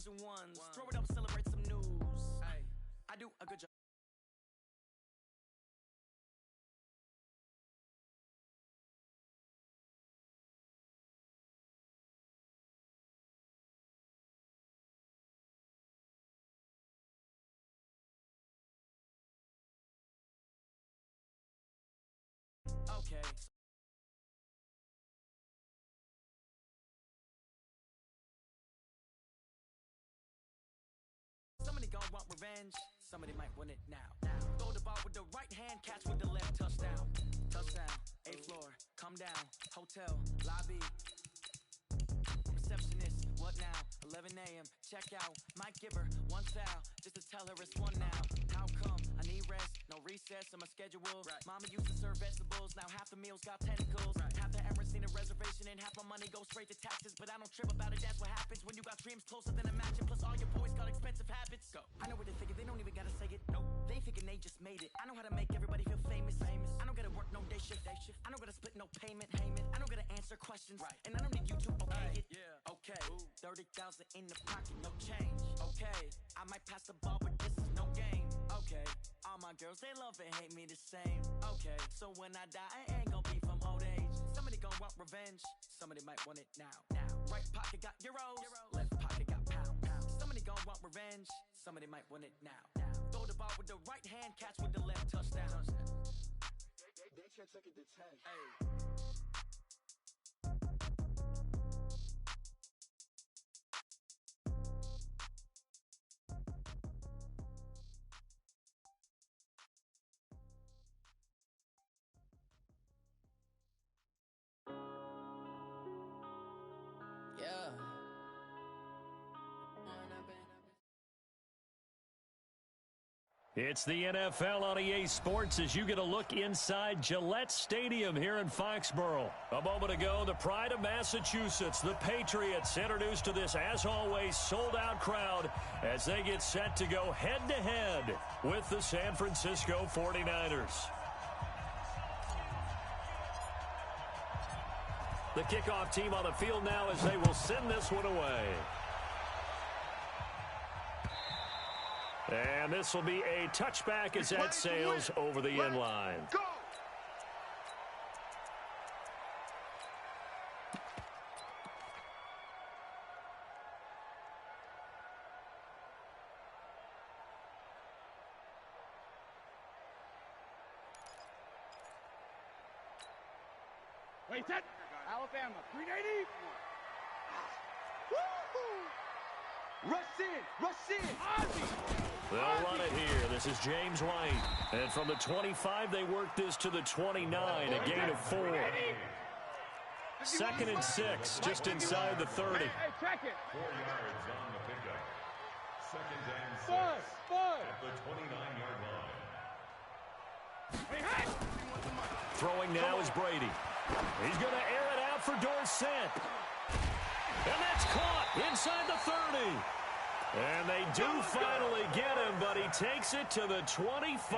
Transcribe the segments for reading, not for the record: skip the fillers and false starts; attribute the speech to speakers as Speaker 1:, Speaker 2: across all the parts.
Speaker 1: twos and ones. Throw it up, celebrate some news. Hey, I do a good job. Okay. Somebody gon' want revenge. Somebody might win it now. Throw the ball with the right hand, catch with the left. Touchdown. Touchdown. 8th floor. Come down. Hotel. Lobby. Receptionist. What now? 11 a.m. Check out. Might give her one foul just to tell her it's one now. How come? I need rest. No recess on my schedule. Right. Mama used to serve vegetables. Now half the meals got tentacles. Right. Half the errands need a reservation and half my money goes straight to taxes. But I don't trip about it. That's what happens when you got dreams closer than a mansion. Plus all your boys got expensive habits. Go. I know what they thinking. They don't even gotta say it. Nope. They thinking they just made it. I know how to make everybody feel famous. I don't gotta work no day shift. I don't gotta split no payment. I don't gotta answer questions. Right. And I don't need you to okay it. Yeah. Okay. 30,000 in the pocket, no change. Okay. I might pass the ball, but this is no game. Okay. All my girls, they love and hate me the same. Okay. So when I die, I ain't gonna be from old age. Somebody gon' want revenge. Somebody might want it now. Right pocket got euros. Left pocket got pounds. Somebody gon' want revenge. Somebody might want it now. Throw the ball with the right hand, catch with the left. Touchdown.
Speaker 2: They can't take it to 10.
Speaker 1: Hey.
Speaker 3: Yeah.
Speaker 4: It's the NFL on EA Sports as you get a look inside Gillette Stadium here in Foxborough. A moment ago, the pride of Massachusetts, the Patriots, introduced to this, as always, sold-out crowd as they get set to go head-to-head with the San Francisco 49ers. The kickoff team on the field now as they will send this one away. And this will be a touchback as that sails over the end line.
Speaker 2: Go!
Speaker 5: Wait, set. Alabama, 380.
Speaker 2: Rush in! Rush in!
Speaker 5: Ozzie!
Speaker 4: They'll run it here. This is James White. And from the 25, they work this to the 29, a gain of 4. 2nd and 6, just inside the 30.
Speaker 5: Hey, check it.
Speaker 6: 4 yards on the pickup. 2nd and 6
Speaker 5: Bud.
Speaker 6: at the 29-yard line.
Speaker 5: Hey, hey.
Speaker 4: Throwing now is Brady. He's going to air it out for Dorsett. And that's caught inside the 30. And they do finally get him, but he takes it to the 25.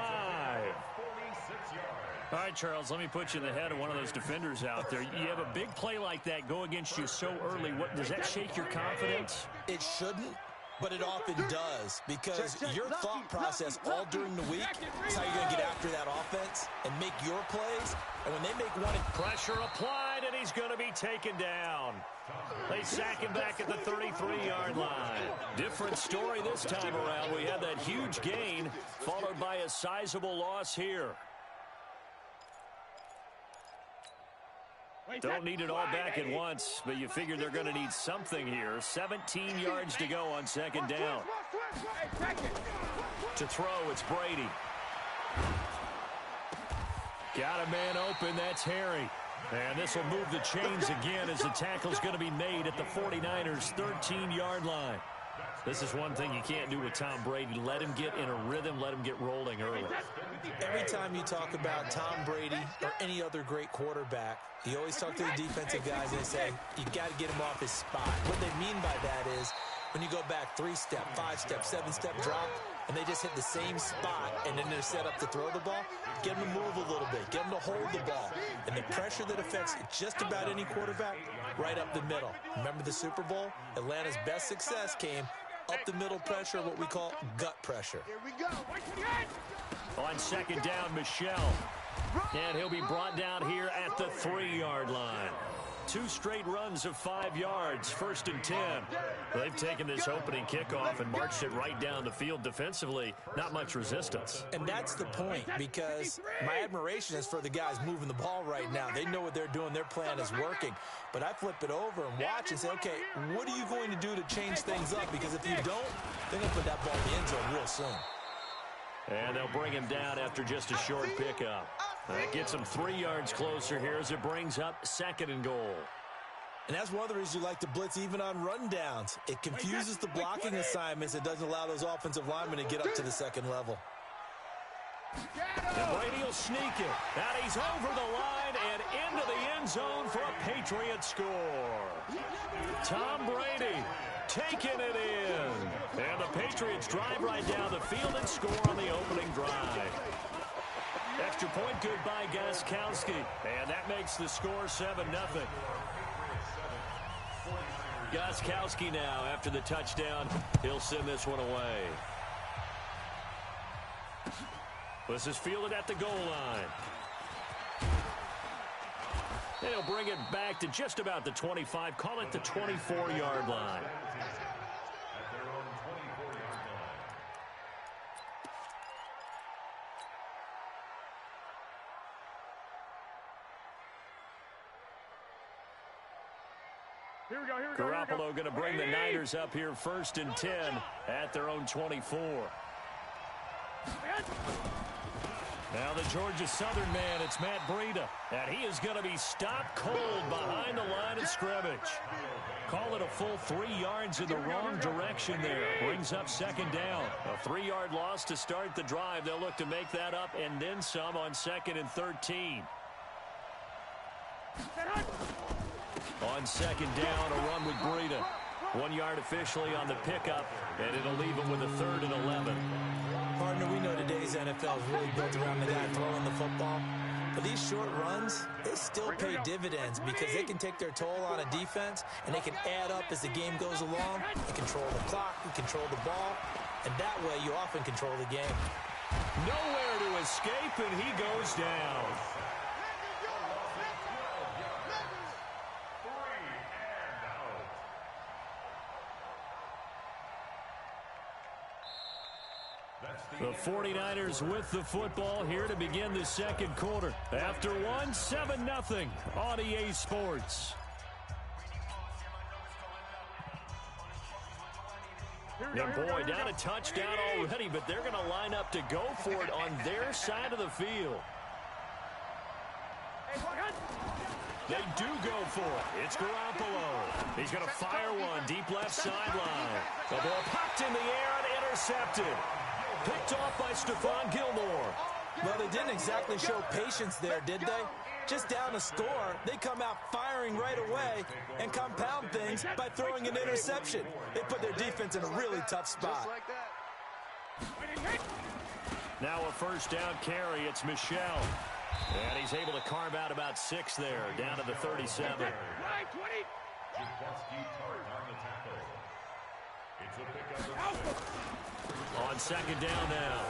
Speaker 4: All right, Charles, let me put you in the head of one of those defenders out there. You have a big play like that go against you so early. What does that shake your confidence?
Speaker 7: It shouldn't, but it often does, because your thought process all during the week is how you're going to get after that offense and make your plays. And when they make one...
Speaker 4: Pressure applied, and he's going to be taken down. They sack him back at the 33-yard line. Different story this time around. We had that huge gain, followed by a sizable loss here. Don't need it all back at once, but you figure they're going to need something here. 17 yards to go on 2nd down. To throw, it's Brady. Got a man open, that's Harry. And this will move the chains again as the tackle's going to be made at the 49ers' 13-yard line. This is one thing you can't do with Tom Brady. Let him get in a rhythm, let him get rolling early.
Speaker 7: Every time you talk about Tom Brady or any other great quarterback, you always talk to the defensive guys and they say, you got to get him off his spot. What they mean by that is when you go back 3-step, 5-step, 7-step drop, and they just hit the same spot, and then they're set up to throw the ball, get them to move a little bit, get them to hold the ball. And the pressure that affects just about any quarterback, right up the middle. Remember the Super Bowl? Atlanta's best success came up the middle pressure, what we call gut pressure.
Speaker 2: Here we go.
Speaker 4: On second down, Michelle. And he'll be brought down here at the 3-yard line. 2 straight runs of 5 yards, 1st and 10. They've taken this opening kickoff and marched it right down the field defensively. Not much resistance.
Speaker 7: And that's the point, because my admiration is for the guys moving the ball right now. They know what they're doing. Their plan is working. But I flip it over and watch and say, okay, what are you going to do to change things up? Because if you don't, they're going to put that ball in the end zone real soon.
Speaker 4: And they'll bring him down after just a short pickup. That gets him 3 yards closer here as it brings up 2nd and goal.
Speaker 7: And that's one of the reasons you like to blitz even on rundowns. It confuses the blocking assignments. It doesn't allow those offensive linemen to get up to the 2nd level.
Speaker 4: And Brady will sneak it. And he's over the line and into the end zone for a Patriot score. Tom Brady taking it in. And the Patriots drive right down the field and score on the opening drive. Extra point good by Gostkowski. And that makes the score 7-0. Gostkowski now, after the touchdown, he'll send this one away. This is fielded at the goal line. They'll bring it back to just about the 25. Call it the 24-yard line. Garoppolo going to bring the Niners up here 1st and 10 at their own 24. Now the Georgia Southern man, it's Matt Breida. And he is going to be stopped cold behind the line of scrimmage. Call it a full 3 yards in the wrong direction there. Brings up 2nd down. A 3-yard loss to start the drive. They'll look to make that up and then some on 2nd and 13. On 2nd down, a run with Breida. 1 yard officially on the pickup, and it'll leave him with a 3rd and 11.
Speaker 7: Partner, we know today's NFL is really built around the guy throwing the football. But these short runs, they still pay dividends because they can take their toll on a defense, and they can add up as the game goes along. They control the clock, they control the ball, and that way you often control the game.
Speaker 4: Nowhere to escape, and he goes down. The 49ers with the football here to begin the 2nd quarter. After one, 7-0 on EA Sports. And boy, down a touchdown already, but they're going to line up to go for it on their side of the field. They do go for it. It's Garoppolo. He's going to fire one deep left sideline. The ball popped in the air and intercepted. Picked off by Stephon Gilmore.
Speaker 7: Well, they didn't exactly show patience there, did they? Just down a score, they come out firing right away and compound things by throwing an interception. They put their defense in a really tough spot.
Speaker 4: Now a 1st down carry. It's Michelle. And he's able to carve out about 6 there, down to the 37. On 2nd down now,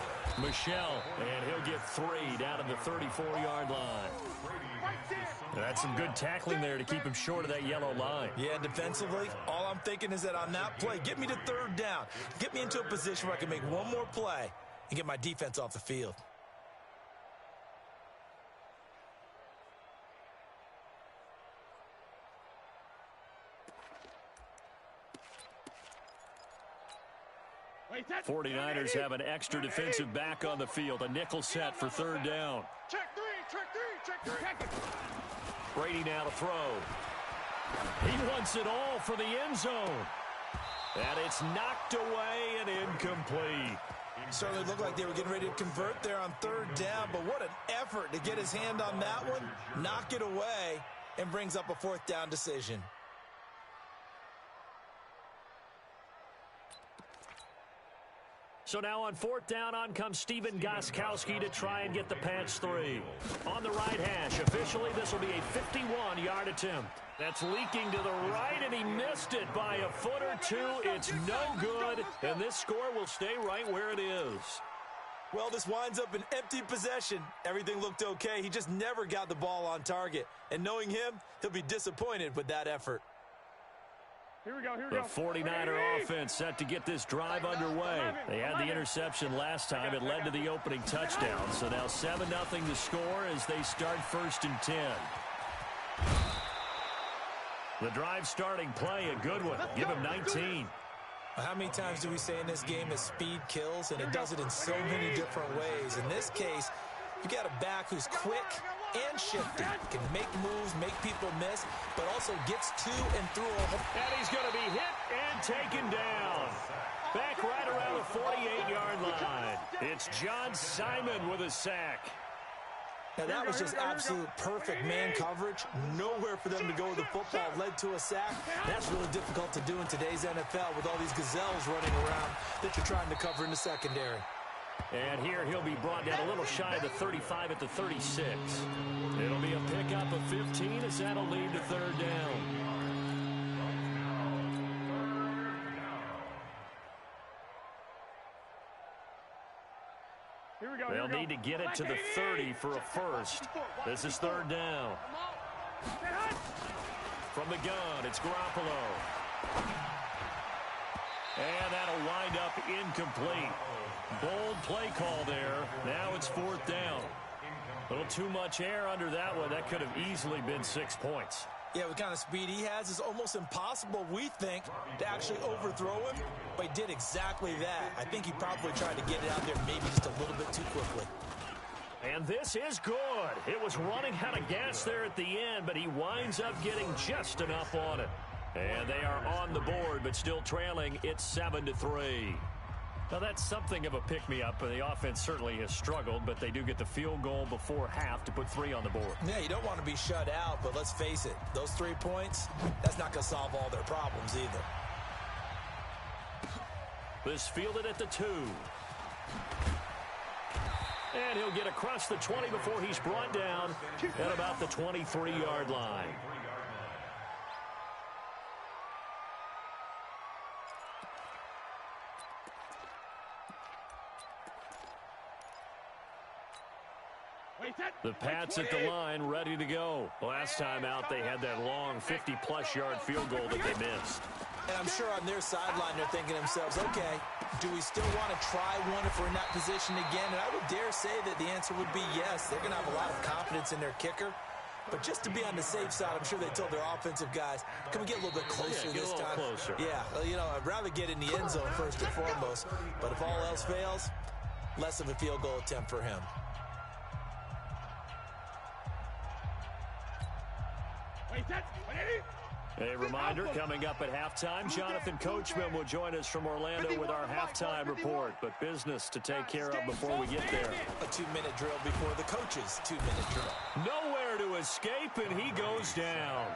Speaker 4: Michelle, and he'll get 3 down to the 34-yard line. That's some good tackling there to keep him short of that yellow line.
Speaker 7: Yeah, defensively, all I'm thinking is that on that play, get me to 3rd down. Get me into a position where I can make one more play and get my defense off the field.
Speaker 4: The 49ers have an extra defensive back on the field. A nickel set for 3rd down.
Speaker 5: Check three.
Speaker 4: Brady now to throw. He wants it all for the end zone. And it's knocked away and incomplete.
Speaker 7: Certainly looked like they were getting ready to convert there on 3rd down, but what an effort to get his hand on that one, knock it away, and brings up a 4th down decision.
Speaker 4: So now on 4th down, on comes Steven Gostkowski to try and get the Pats 3. On the right hash, officially this will be a 51-yard attempt. That's leaking to the right, and he missed it by a foot or two. It's no good, and this score will stay right where it is.
Speaker 7: Well, this winds up an empty possession. Everything looked okay. He just never got the ball on target. And knowing him, he'll be disappointed with that effort.
Speaker 5: Here we go.
Speaker 4: The 49er offense set to get this drive underway. They had the interception last time. It led to the opening touchdown. So now 7-0 to score as they start 1st and 10. The drive starting play, a good one. Give him 19.
Speaker 7: How many times do we say in this game that speed kills, and it does it in so many different ways? In this case, you got a back who's quick and shifty, can make moves, make people miss, but also gets to and through a hole.
Speaker 4: And he's going to be hit and taken down. Back right around the 48-yard line. It's John Simon with a sack.
Speaker 7: Now, that was just absolute perfect man coverage. Nowhere for them to go with the football. Led to a sack. That's really difficult to do in today's NFL with all these gazelles running around that you're trying to cover in the secondary.
Speaker 4: And here he'll be brought down a little shy of the 35 at the 36. It'll be a pickup of 15 as that'll lead to 3rd down. They'll need to get it to the 30 for a first. This is 3rd down. From the gun, it's Garoppolo. And that'll wind up incomplete. Bold play call there. Now it's 4th down. A little too much air under that one. That could have easily been 6 points.
Speaker 7: Yeah, what kind of speed he has is almost impossible, we think, to actually overthrow him. But he did exactly that. I think he probably tried to get it out there maybe just a little bit too quickly.
Speaker 4: And this is good. It was running out of gas there at the end, but he winds up getting just enough on it. And they are on the board, but still trailing. It's 7-3. Now, that's something of a pick-me-up. The offense certainly has struggled, but they do get the field goal before half to put 3 on the board.
Speaker 7: Yeah, you don't want to be shut out, but let's face it. Those 3 points, that's not going to solve all their problems either.
Speaker 4: This fielded at the 2. And he'll get across the 20 before he's brought down at about the 23-yard line. The Pats at the line, ready to go. Last time out, they had that long 50-plus yard field goal that they missed.
Speaker 7: And I'm sure on their sideline, they're thinking to themselves, okay, do we still want to try one if we're in that position again? And I would dare say that the answer would be yes. They're going to have a lot of confidence in their kicker. But just to be on the safe side, I'm sure they told their offensive guys, can we get a little bit closer this time?
Speaker 4: Closer.
Speaker 7: Yeah, you know, I'd rather get in the end zone first and foremost. But if all else fails, less of a field goal attempt for him.
Speaker 4: A reminder, coming up at halftime, Jonathan Coachman will join us from Orlando with our halftime report. But business to take care of before we get there.
Speaker 7: A 2-minute drill before the coach's 2-minute drill.
Speaker 4: Nowhere to escape, and he goes down.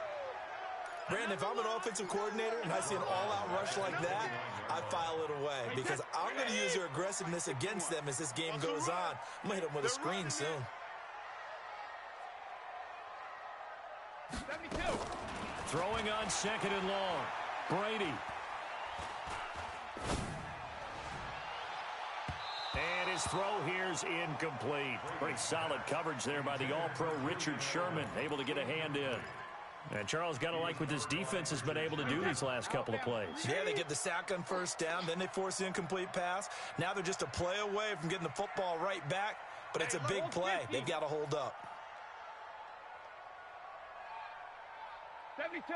Speaker 7: Brandon, if I'm an offensive coordinator and I see an all-out rush like that, I file it away because I'm going to use their aggressiveness against them as this game goes on. I'm going to hit them with a screen soon.
Speaker 5: 72.
Speaker 4: Throwing on 2nd and long. Brady. And his throw here's incomplete. Pretty solid coverage there by the All-Pro Richard Sherman. Able to get a hand in. And Charles, got to like what this defense has been able to do these last couple of plays.
Speaker 7: Yeah, they get the sack on 1st down. Then they force the incomplete pass. Now they're just a play away from getting the football right back. But it's a big play. They've got to hold up.
Speaker 5: 72.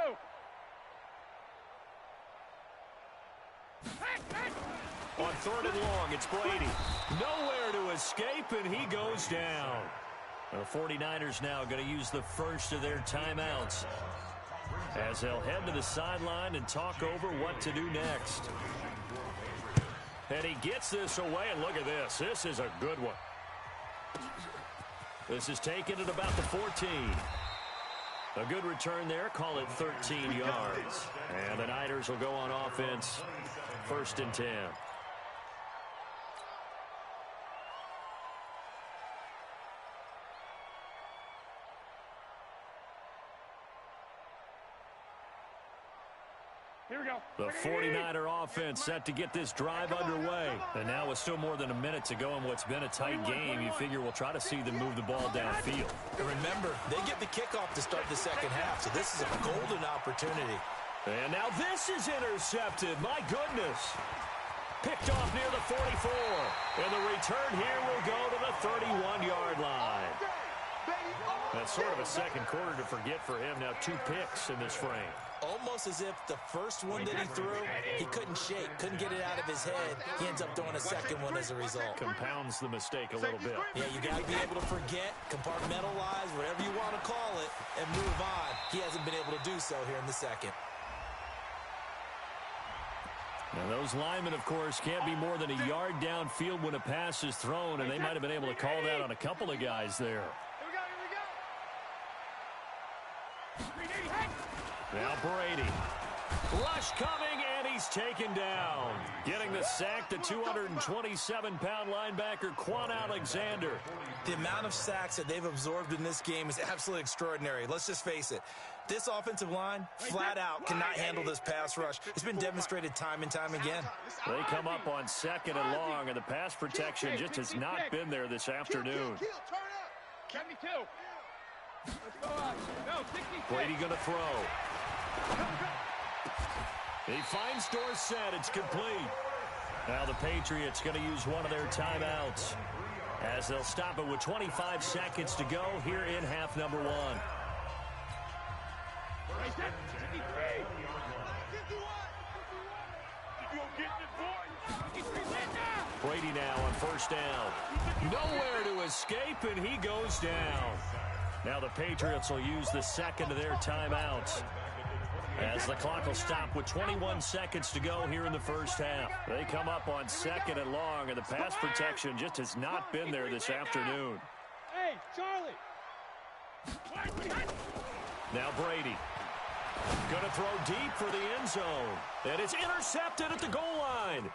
Speaker 4: On 3rd and long, it's Brady. Nowhere to escape, and he goes down. The 49ers now going to use the first of their timeouts as they'll head to the sideline and talk over what to do next. And he gets this away, and look at this. This is a good one. This is taken at about the 14. A good return there. Call it 13 yards. And the Niners will go on offense 1st and 10.
Speaker 5: Here we go.
Speaker 4: The 49er offense set to get this drive underway. And now with still more than a minute to go in what's been a tight game, you figure we'll try to see them move the ball downfield.
Speaker 7: And remember, they get the kickoff to start the second half, so this is a golden opportunity.
Speaker 4: And now this is intercepted. My goodness. Picked off near the 44. And the return here will go to the 31-yard line. That's sort of a second quarter to forget for him. Now 2 picks in this frame.
Speaker 7: Almost as if the first one that he threw, he couldn't shake, couldn't get it out of his head. He ends up throwing a second one as a result.
Speaker 4: Compounds the mistake a little bit.
Speaker 7: Yeah, you got to be able to forget, compartmentalize, whatever you want to call it, and move on. He hasn't been able to do so here in the second.
Speaker 4: Now those linemen, of course, can't be more than a yard downfield when a pass is thrown, and they might have been able to call that on a couple of guys there. Now Brady. Rush coming, and he's taken down. Getting the sack, the 227-pound linebacker, Quan Alexander.
Speaker 7: The amount of sacks that they've absorbed in this game is absolutely extraordinary. Let's just face it. This offensive line, flat out, cannot handle this pass rush. It's been demonstrated time and time again.
Speaker 4: They come up on 2nd and long, and the pass protection just has not been there this afternoon.
Speaker 5: 72. Let's go up. No, 66.
Speaker 4: Brady going to throw. He finds Dorsett. It's complete. Now the Patriots going to use one of their timeouts as they'll stop it with 25 seconds to go here in half number 1. Brady now on 1st down. Nowhere to escape, and he goes down. Now the Patriots will use the second of their timeouts as the clock will stop with 21 seconds to go here in the first half. They come up on 2nd and long, and the pass protection just has not been there this afternoon.
Speaker 5: Hey, Charlie.
Speaker 4: Now Brady. Going to throw deep for the end zone. And it's intercepted at the goal line.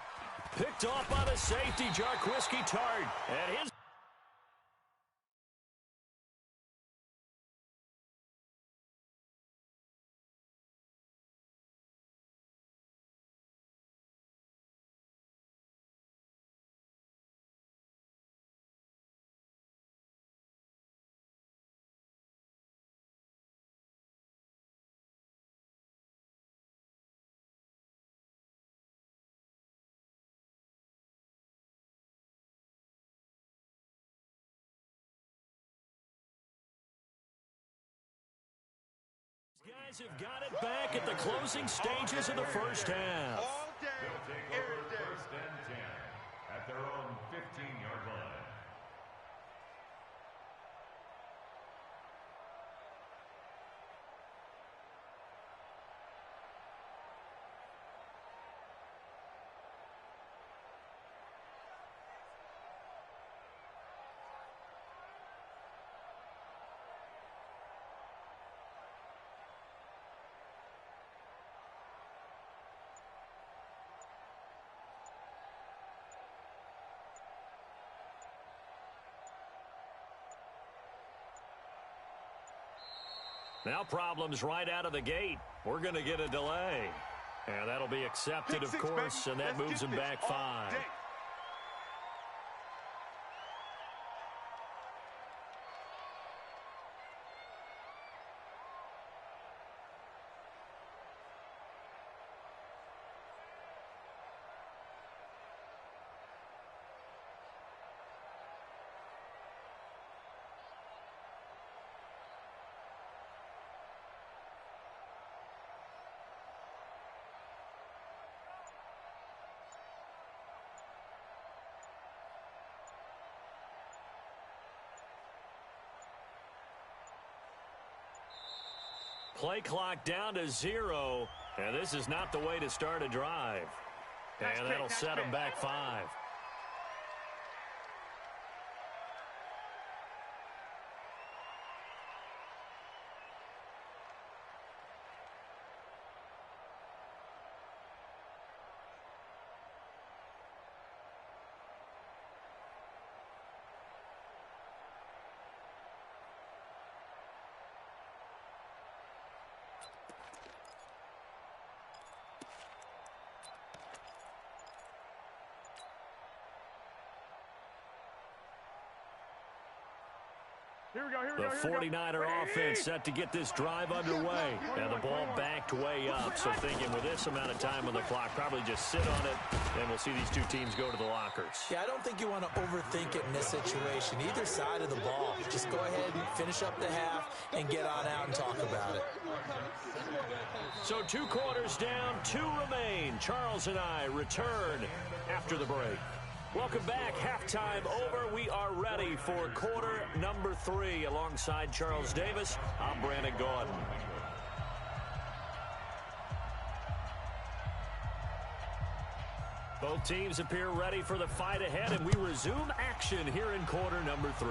Speaker 4: Picked off by the safety, Jarquiski Tart. And his... Guys have got it back at the closing stages of the first half.
Speaker 2: All day,
Speaker 6: They'll take
Speaker 2: every
Speaker 6: over
Speaker 2: day.
Speaker 6: 1st and 10 at their own 15-yard line.
Speaker 4: Now problems right out of the gate. We're going to get a delay. And that'll be accepted, of course, and that moves them back 5. Play clock down to 0, and this is not the way to start a drive. And that'll set them back 5. The 49er offense set to get this drive underway. And the ball backed way up. So thinking with this amount of time on the clock, probably just sit on it, and we'll see these two teams go to the lockers.
Speaker 7: Yeah, I don't think you want to overthink it in this situation. Either side of the ball. Just go ahead and finish up the half and get on out and talk about it.
Speaker 4: So 2 quarters down, 2 remain. Charles and I return after the break. Welcome back. Halftime over. We are ready for quarter number 3. Alongside Charles Davis, I'm Brandon Gordon. Both teams appear ready for the fight ahead, and we resume action here in quarter number 3.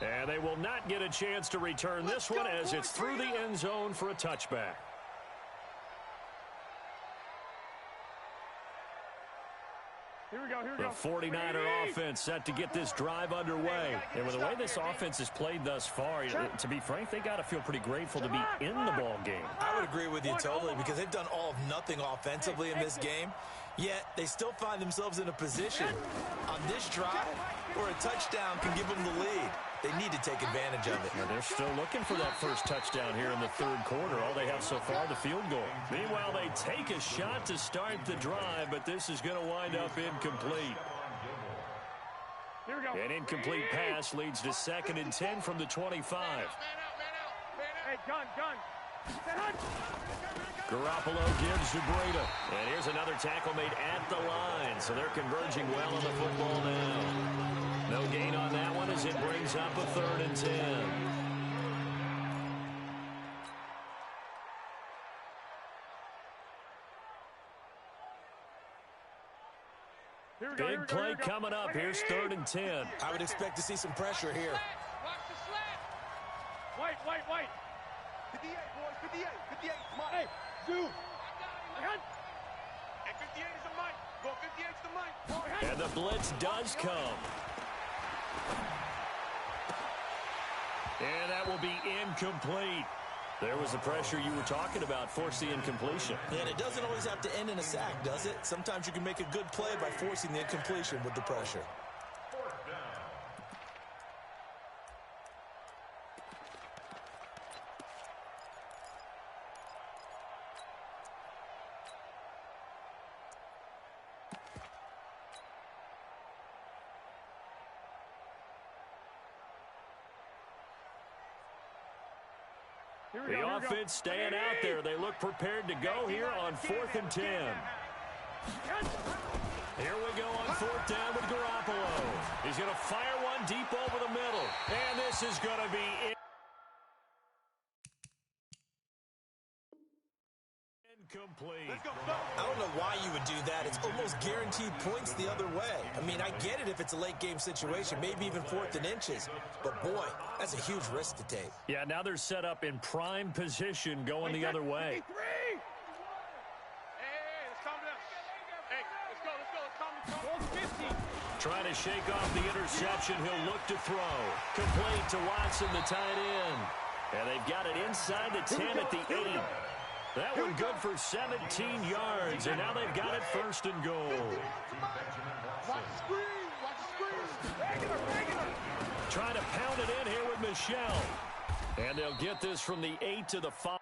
Speaker 4: And they will not get a chance to return this one as it's through the end zone for a touchback. The 49er offense set to get this drive underway. And with the way this offense has played thus far, to be frank, they got to feel pretty grateful to be in the ball game.
Speaker 7: I would agree with you totally because they've done all of nothing offensively in this game, yet they still find themselves in a position on this drive where a touchdown can give them the lead. They need to take advantage of it.
Speaker 4: Now they're still looking for that first touchdown here in the 3rd quarter. All they have so far, the field goal. Meanwhile, they take a shot to start the drive, but this is going to wind up incomplete. An incomplete pass leads to 2nd and 10 from the 25.
Speaker 5: Hey, gun.
Speaker 4: Garoppolo gives to Breda. And here's another tackle made at the line. So they're converging well on the football now. No gain on that one as it brings up a 3rd and 10. Big play coming up. Here's 3rd and 10.
Speaker 7: I would expect to see some pressure here.
Speaker 5: Watch the slant. White.
Speaker 2: 58, boys, 58, 58, Mike.
Speaker 5: Hey, Zoo.
Speaker 2: And 58 is the Mike. Go, 58 is the Mike.
Speaker 4: And the blitz does come. And that will be incomplete. There was the pressure you were talking about, force the incompletion.
Speaker 7: And it doesn't always have to end in a sack, does it? Sometimes you can make a good play by forcing the incompletion with the pressure.
Speaker 4: The offense staying out there. They look prepared to go here on 4th and 10. Here we go on 4th down with Garoppolo. He's going to fire one deep over the middle. And this is going to be incomplete.
Speaker 7: I don't know why you would do that. It's almost guaranteed points the other way. I mean, I get it if it's a late game situation, maybe even 4th and inches. But, boy, that's a huge risk to take.
Speaker 4: Yeah, now they're set up in prime position going the other way.
Speaker 5: Hey, let's calm down. Hey, let's go. Let's calm down. 50.
Speaker 4: Trying to shake off the interception. He'll look to throw. Complete to Watson, the tight end. And they've got it inside the 10 at the 8. That one good for 17 yards, and now they've got it 1st and goal.
Speaker 2: Watch the screen. Watch the screen.
Speaker 5: Regular.
Speaker 4: Trying to pound it in here with Michelle. And they'll get this from the 8 to the 5.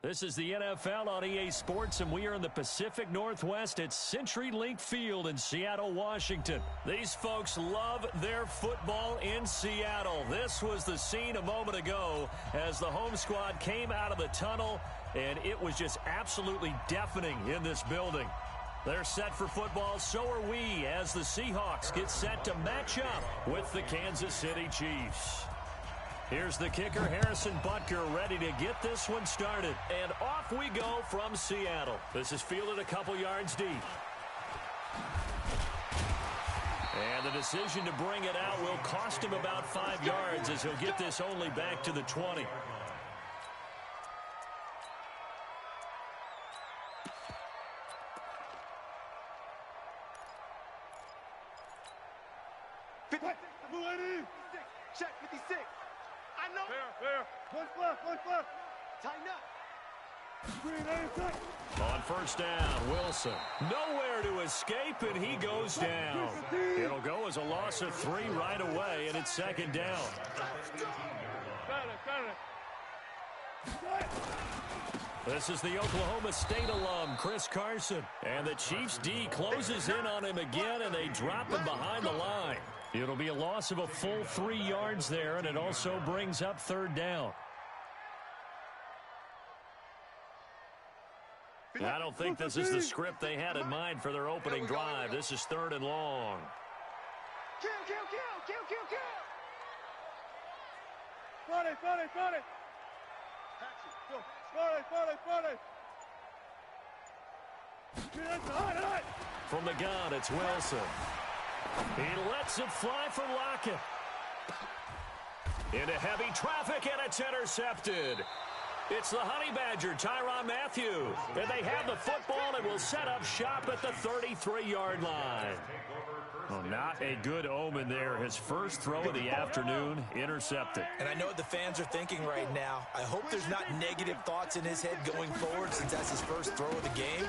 Speaker 4: This is the NFL on EA Sports, and we are in the Pacific Northwest at CenturyLink Field in Seattle, Washington. These folks love their football in Seattle. This was the scene a moment ago as the home squad came out of the tunnel, and it was just absolutely deafening in this building. They're set for football, so are we, as the Seahawks get set to match up with the Kansas City Chiefs. Here's the kicker, Harrison Butker, ready to get this one started. And off we go from Seattle. This is fielded a couple yards deep. And the decision to bring it out will cost him about 5 yards as he'll get this only back to the 20.
Speaker 5: Check 56. I know. Fair. One plus. Tighten up.
Speaker 4: On first down, Wilson. Nowhere to escape, and he goes down. It'll go as a loss of 3 right away, and it's second down. This is the Oklahoma State alum, Chris Carson. And the Chiefs D closes in on him again, and they drop him behind the line. It'll be a loss of a full 3 yards there, and it also brings up third down. I don't think this is the script they had in mind for their opening drive. This is third and long.
Speaker 5: Kill. Run it.
Speaker 4: From the gun, it's Wilson. He lets it fly for Lockett. Into heavy traffic, and it's intercepted. It's the Honey Badger, Tyrann Mathieu. And they have the football and will set up shop at the 33-yard line. Well, not a good omen there. His first throw of the afternoon, intercepted.
Speaker 7: And I know what the fans are thinking right now. I hope there's not negative thoughts in his head going forward since that's his first throw of the game.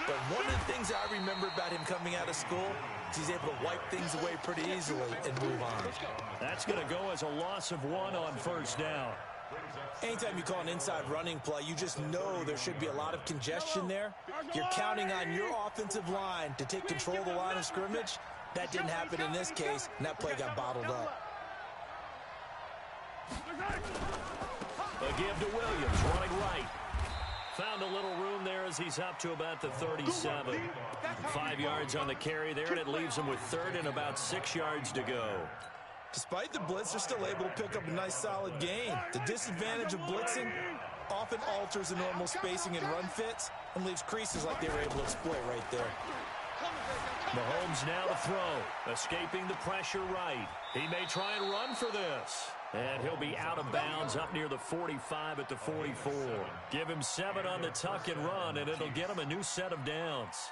Speaker 7: But one of the things I remember about him coming out of school is he's able to wipe things away pretty easily and move on.
Speaker 4: That's going to go as a loss of 1 on first down.
Speaker 7: Anytime you call an inside running play, you just know there should be a lot of congestion there. You're counting on your offensive line to take control of the line of scrimmage. That didn't happen in this case, and that play got bottled up.
Speaker 4: A give to Williams, running right. Found a little room there as he's up to about the 37. 5 yards on the carry there, and it leaves him with third and about 6 yards to go.
Speaker 7: Despite the blitz, they're still able to pick up a nice solid gain. The disadvantage of blitzing often alters the normal spacing and run fits and leaves creases like they were able to exploit right there.
Speaker 4: Mahomes now to throw, escaping the pressure right. He may try and run for this. And he'll be out of bounds up near the 45 at the 44. Give him 7 on the tuck and run, and it'll get him a new set of downs.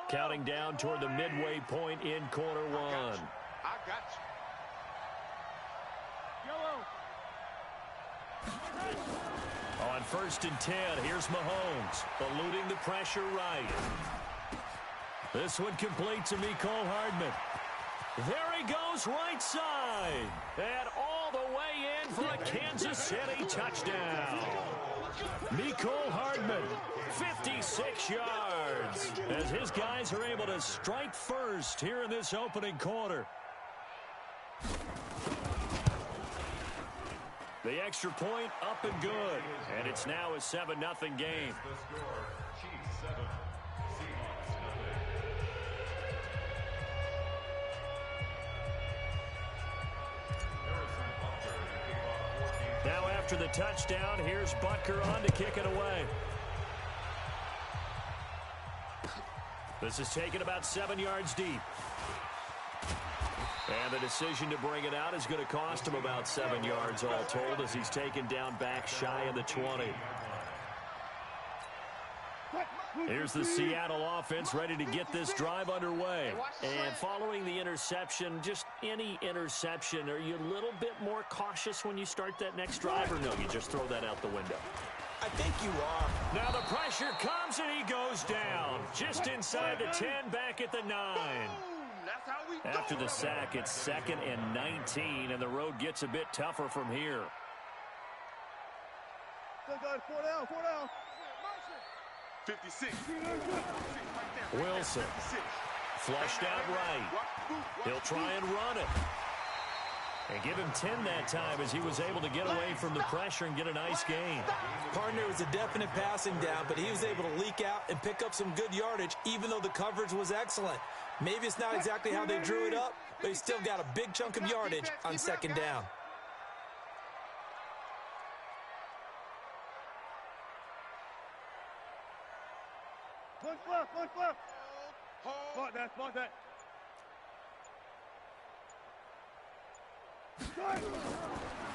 Speaker 4: Counting down toward the midway point in quarter 1.
Speaker 5: I got you.
Speaker 4: On first and 10, here's Mahomes, eluding the pressure right. This one complete to Mecole Hardman. There he goes right side. And all the way in for a Kansas City touchdown. Mecole Hardman, 56 yards. As his guys are able to strike first here in this opening quarter. The extra point up and good. And it's now a 7-0 game.
Speaker 6: The score, Chiefs 7, Seahawks 0.
Speaker 4: Now after the touchdown, here's Butker on to kick it away. This is taken about 7 yards deep. And the decision to bring it out is going to cost him about 7 yards all told as he's taken down back shy of the 20. Here's the Seattle offense ready to get this drive underway. And following the interception, just any interception, are you a little bit more cautious when you start that next drive, or no, you just throw that out the window?
Speaker 7: I think you are.
Speaker 4: Now the pressure comes and he goes down. Just inside the 10, back at the 9. After the sack, it's 2nd and 19, and the road gets a bit tougher from here.
Speaker 5: Four down.
Speaker 6: 56.
Speaker 4: Wilson. Flushed out right. He'll try and run it. And give him 10 that time as he was able to get away from the pressure and get a nice gain.
Speaker 7: Partner was a definite passing down, but he was able to leak out and pick up some good yardage, even though the coverage was excellent. Maybe it's not exactly how they drew it up, but he still got a big chunk of yardage on second down.
Speaker 5: One flip. Spot that.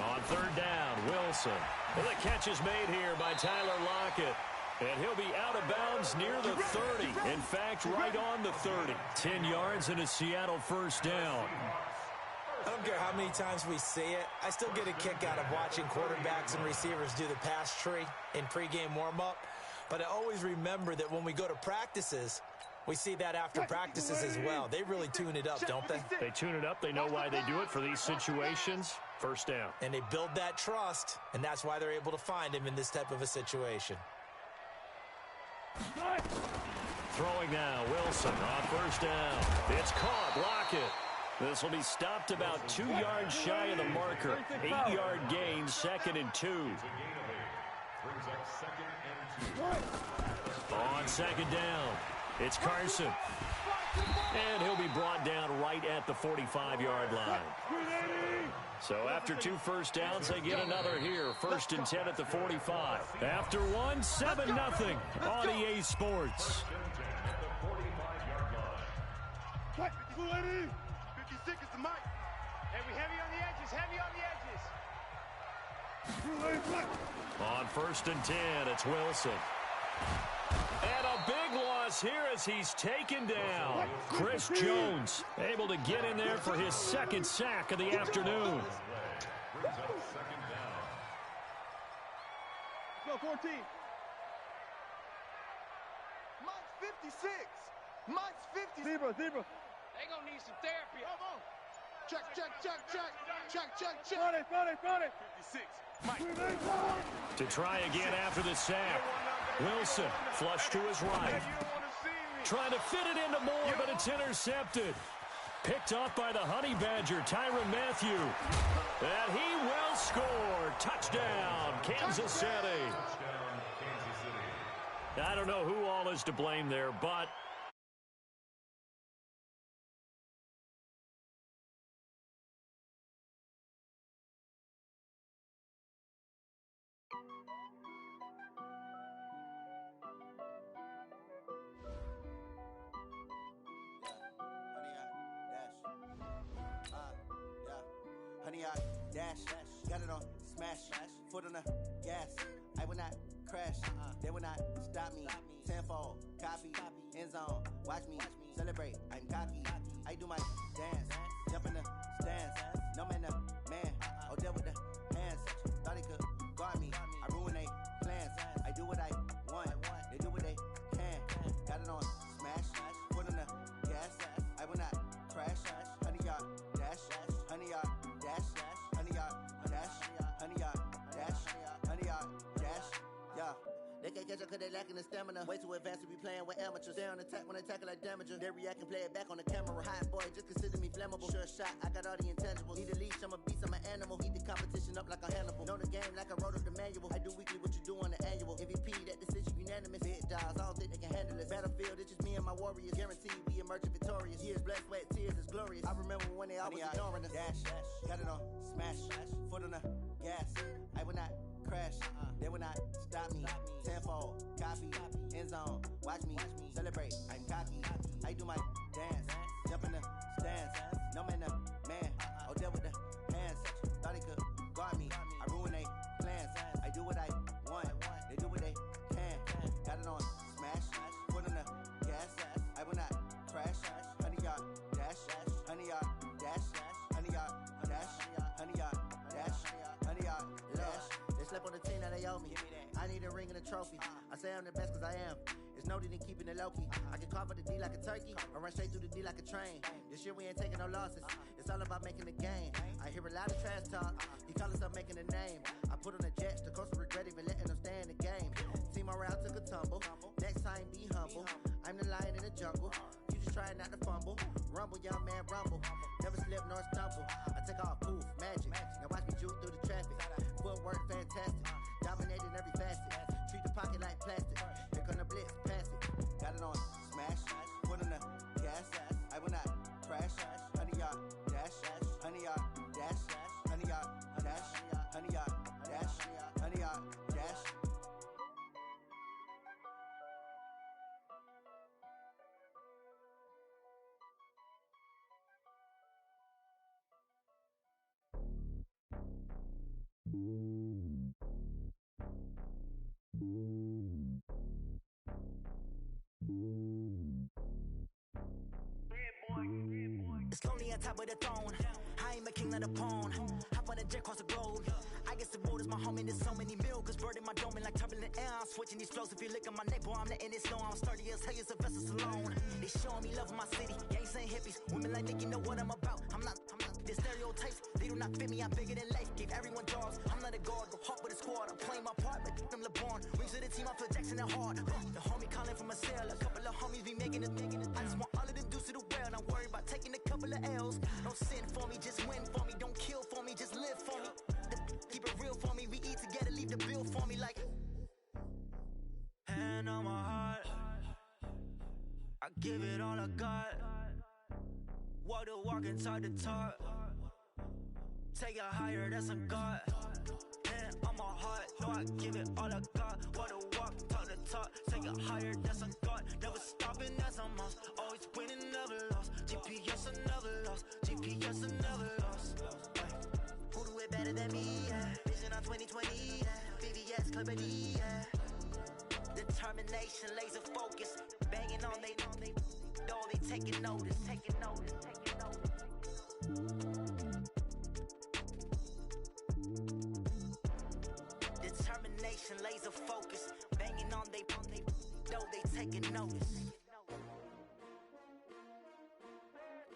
Speaker 4: On third down, Wilson. Well, the catch is made here by Tyler Lockett. And he'll be out of bounds near the 30. In fact, right on the 30. 10 yards and a Seattle first down.
Speaker 7: I don't care how many times we see it. I still get a kick out of watching quarterbacks and receivers do the pass tree in pregame warm-up. But I always remember that when we go to practices, we see that after practices as well. They really tune it up, don't they?
Speaker 4: They tune it up. They know why they do it for these situations. First down.
Speaker 7: And they build that trust, and that's why they're able to find him in this type of a situation.
Speaker 4: Throwing now, Wilson on first down. It's caught. Lockett. This will be stopped about 2 yards shy of the marker. 8-yard gain, 2nd and 2.
Speaker 6: Brings up 2nd and 2.
Speaker 4: On second down, it's Carson. And he'll be brought down right at the 45-yard line. So after 2 first downs, they get another here. 1st and 10 at the 45. After one, 7-0 on EA Sports.
Speaker 5: 56 is the mic. And we heavy on the edges.
Speaker 4: On 1st and 10, it's Wilson. And a big loss here as he's taken down. Chris Jones able to get in there for his 2nd sack of the afternoon.
Speaker 6: Brings up 2nd down.
Speaker 5: Let's go, 14.
Speaker 3: Mike's 56. Mike's 50.
Speaker 5: Zebra.
Speaker 3: They gonna need some therapy. Come on. Check.
Speaker 5: Front it.
Speaker 3: 56. Mike.
Speaker 4: To try again after the sack. Wilson flush to his right. Trying to fit it into Moore, but it's intercepted. Picked off by the Honey Badger, Tyrann Mathieu. And he will score. Touchdown, Kansas City.
Speaker 6: Touchdown, Kansas City.
Speaker 4: I don't know who all is to blame there, but
Speaker 8: Honey, I dash, got it on smash, foot on the gas. I will not crash, they will not stop me. Tenfold, copy, end zone, watch me celebrate. I'm cocky, I do my dance, jump in the stands. No man, oh, deal with the hands. Thought he could guard me, I ruin they plans. I do what I want, they do what they can. Got it on smash, foot on the gas. I will not crash, honey, y'all dash, honey, y'all dash, honey, y'all dash, honey, y'all dash, honey, y'all dash, yeah. They can't catch up cause they lacking the stamina. Way too advanced to be playing with amateurs. They on attack when they tackle like damager. They react and play it back on the camera. Hot boy, just consider me flammable. Sure shot, I got all the intangibles. Need a leash, I'm a beast, I'm an animal. Heat the competition up like a Hannibal. Know the game like I wrote up the manual. I do weekly what you do on the annual. MVP, that decision unanimous. Big dogs, I don't think they can handle it. Battlefield, it's just me and my warriors. Guaranteed we emerge victorious. Years, blood, sweat, tears, it's glorious. I remember when they always ignoring us. Dash, got it on smash, foot on the gas. I will not crash, they will not stop me. Tenfold, copy, end zone, watch me celebrate. I'm cocky, I do my dance, jump in the stands. No man, oh, deal with the hands. Thought he could guard me, I ruin they plans. I do what I want, they do what they can. Got it on smash, foot on the gas. I will not crash, honey, y'all dash, honey, y'all dash, honey, y'all dash, honey, y'all dash, honey, y'all dash. They slept on the team that they owe me. I need a ring and a trophy. I say I'm the best cause I am. It's snowed it and keeping it low-key. I can carve for the D like a turkey, or run straight through the D like a train. This year we ain't taking no losses. It's all about making the game. I hear a lot of trash talk. He call himself making a name. I put on the Jets, the coach regret even letting them stay in the game. Team morale took a tumble. Next time be humble. I'm the lion in the jungle. You just trying not to fumble. Rumble, young man, rumble. Never slip nor stumble. I take off, poof, magic. Now watch me juke through the traffic. Footwork fantastic. Dominating every facet. Treat the pocket like plastic. Here come the blitz, pass it. Got it on smash. Put on the gas. I will not crash. 100-yard dash. 100-yard dash. 100-yard dash. 100-yard dash. 100-yard dash.
Speaker 1: It's lonely on top of the throne. I ain't a king of the pawn. Hop on a jet across the globe. I guess the road is my home and there's so many miracles burning my dome like turbulent air. I'm switching these flows. If you look at my neck, boy, I'm letting it slow. I'm sturdy as hell as Sylvester Stallone. They showing me love in my city. Gangs ain't hippies. Women like Nicky know what I'm about. I'm not the stereotypes. They do not fit me. I'm bigger than life. Gave everyone jobs. I'm not a guard. Go hard with a squad. I'm playing my part, but I'm LeBron. Wings to the team. I feel Jackson and hard. The homie calling from a cell. A couple of homies be making it. I just want all of them dudes to the well. Don't worry about taking a couple of L's. Don't sin for me, just win for me. Don't kill for me, just live for me. Keep it real for me. We eat together, leave the bill for me like. Hand on my heart, I give it all I got. Walk the walk and talk the talk. Take it higher, that's a God. Hand on my heart, no, I give it all I got. Walk the walk, talk the talk. Take it higher, that's a God. Never stopping, that's a must. Always winning, never lost. GPS, I never lost. GPS, I never lost. Who do it better than me? Yeah. Vision on 2020. Yeah. VVS, Company. Yeah. Determination, laser focus. Banging on they door, they taking notice. Taking notice. Taking notice. Determination, laser focus. Banging on they door, they taking notice.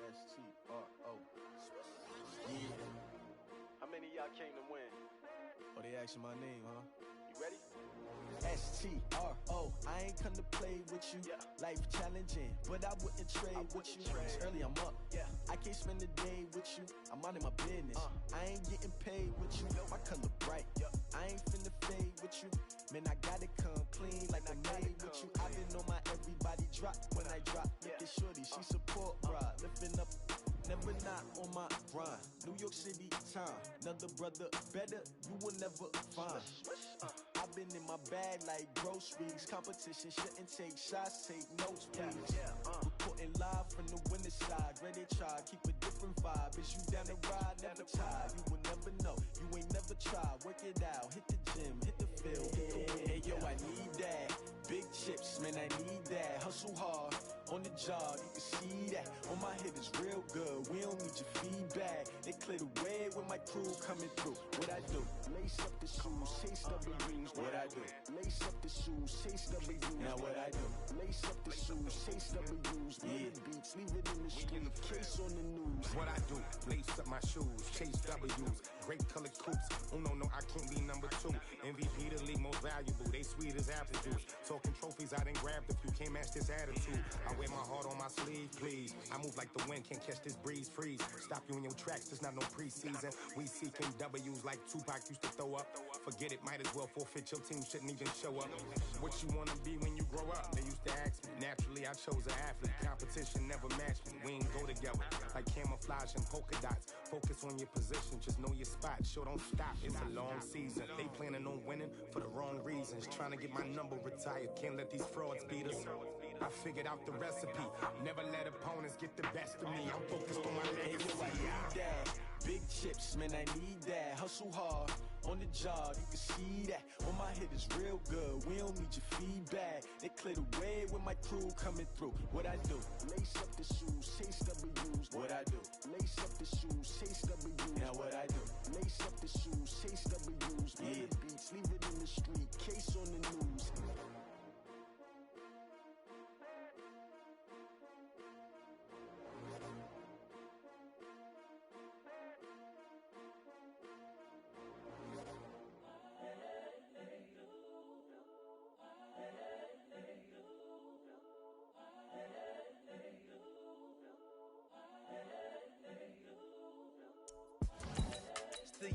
Speaker 3: S-T-R-O. Yeah. How many of y'all came to win?
Speaker 9: Oh, they asking my name, huh?
Speaker 3: You ready?
Speaker 9: S-T-R-O. I ain't come to play with you.
Speaker 3: Yeah.
Speaker 9: Life challenging, but I wouldn't trade with you. It's early, I'm up.
Speaker 3: Yeah.
Speaker 9: I can't spend the day with you. I'm minding my business. I ain't getting paid with you. My color bright. I ain't finna fade with you. Man, I gotta come clean like I made with you. I've been on my everybody drop when I drop. Look at shorty, she support, bruh. Lifting up, never not on my grind. New York City time, another brother better, you will never find. I've been in my bag like groceries. Competition shouldn't take shots, take notes, please. Reporting live from the winning side. Ready to try, keep a different vibe. Is you down the ride, never tired. You will never know, you ain't never tried. Work it out, hit the gym, hit the field. Hey yo, I need that. Big chips, man, I need that. Hustle hard, on the job, you can see that. On my hit is real good, we don't need your feedback. They clear the way with my crew coming through. What I do? Lace up the shoes, chase W's. What I do? Lace up the shoes, chase W's. Now what I do? Lace up the shoes, chase W's. Yeah, beats, leave it in the street, case on the news.
Speaker 10: What I do? Lace up my shoes, chase W's. Great colored coops. Oh no, I can't be number 2. MVP the league most valuable. They sweet as apple juice. Talking trophies, I done grabbed a few. Can't match this attitude. I wear my heart on my sleeve, please. I move like the wind, can't catch this breeze. Freeze. Stop you in your tracks. There's not no preseason. We seeking W's like Tupac used to throw up. Forget it, might as well forfeit. Your team shouldn't even show up. What you wanna be when you grow up? They used to ask me. Naturally, I chose an athlete. Competition never matched me. We ain't go together like camouflage and polka dots. Focus on your position, just know your spot. Sure, don't stop. It's a long season. They planning on winning for the wrong reasons. Trying to get my number retired. Can't let these frauds beat us. I figured out the recipe. Never let opponents get the best of me. I'm focused on my legacy.
Speaker 9: I need that. Big chips, man, I need that. Hustle hard, on the job, you can see that. On my hit is real good, we don't need your feedback. They clear the way with my crew coming through. What I do? Lace up the shoes, chase W's. What I do? Lace up the shoes, chase W's. Now what I do? Lace up the shoes, chase W's. Yeah, beats, leave it in the street, case on the news.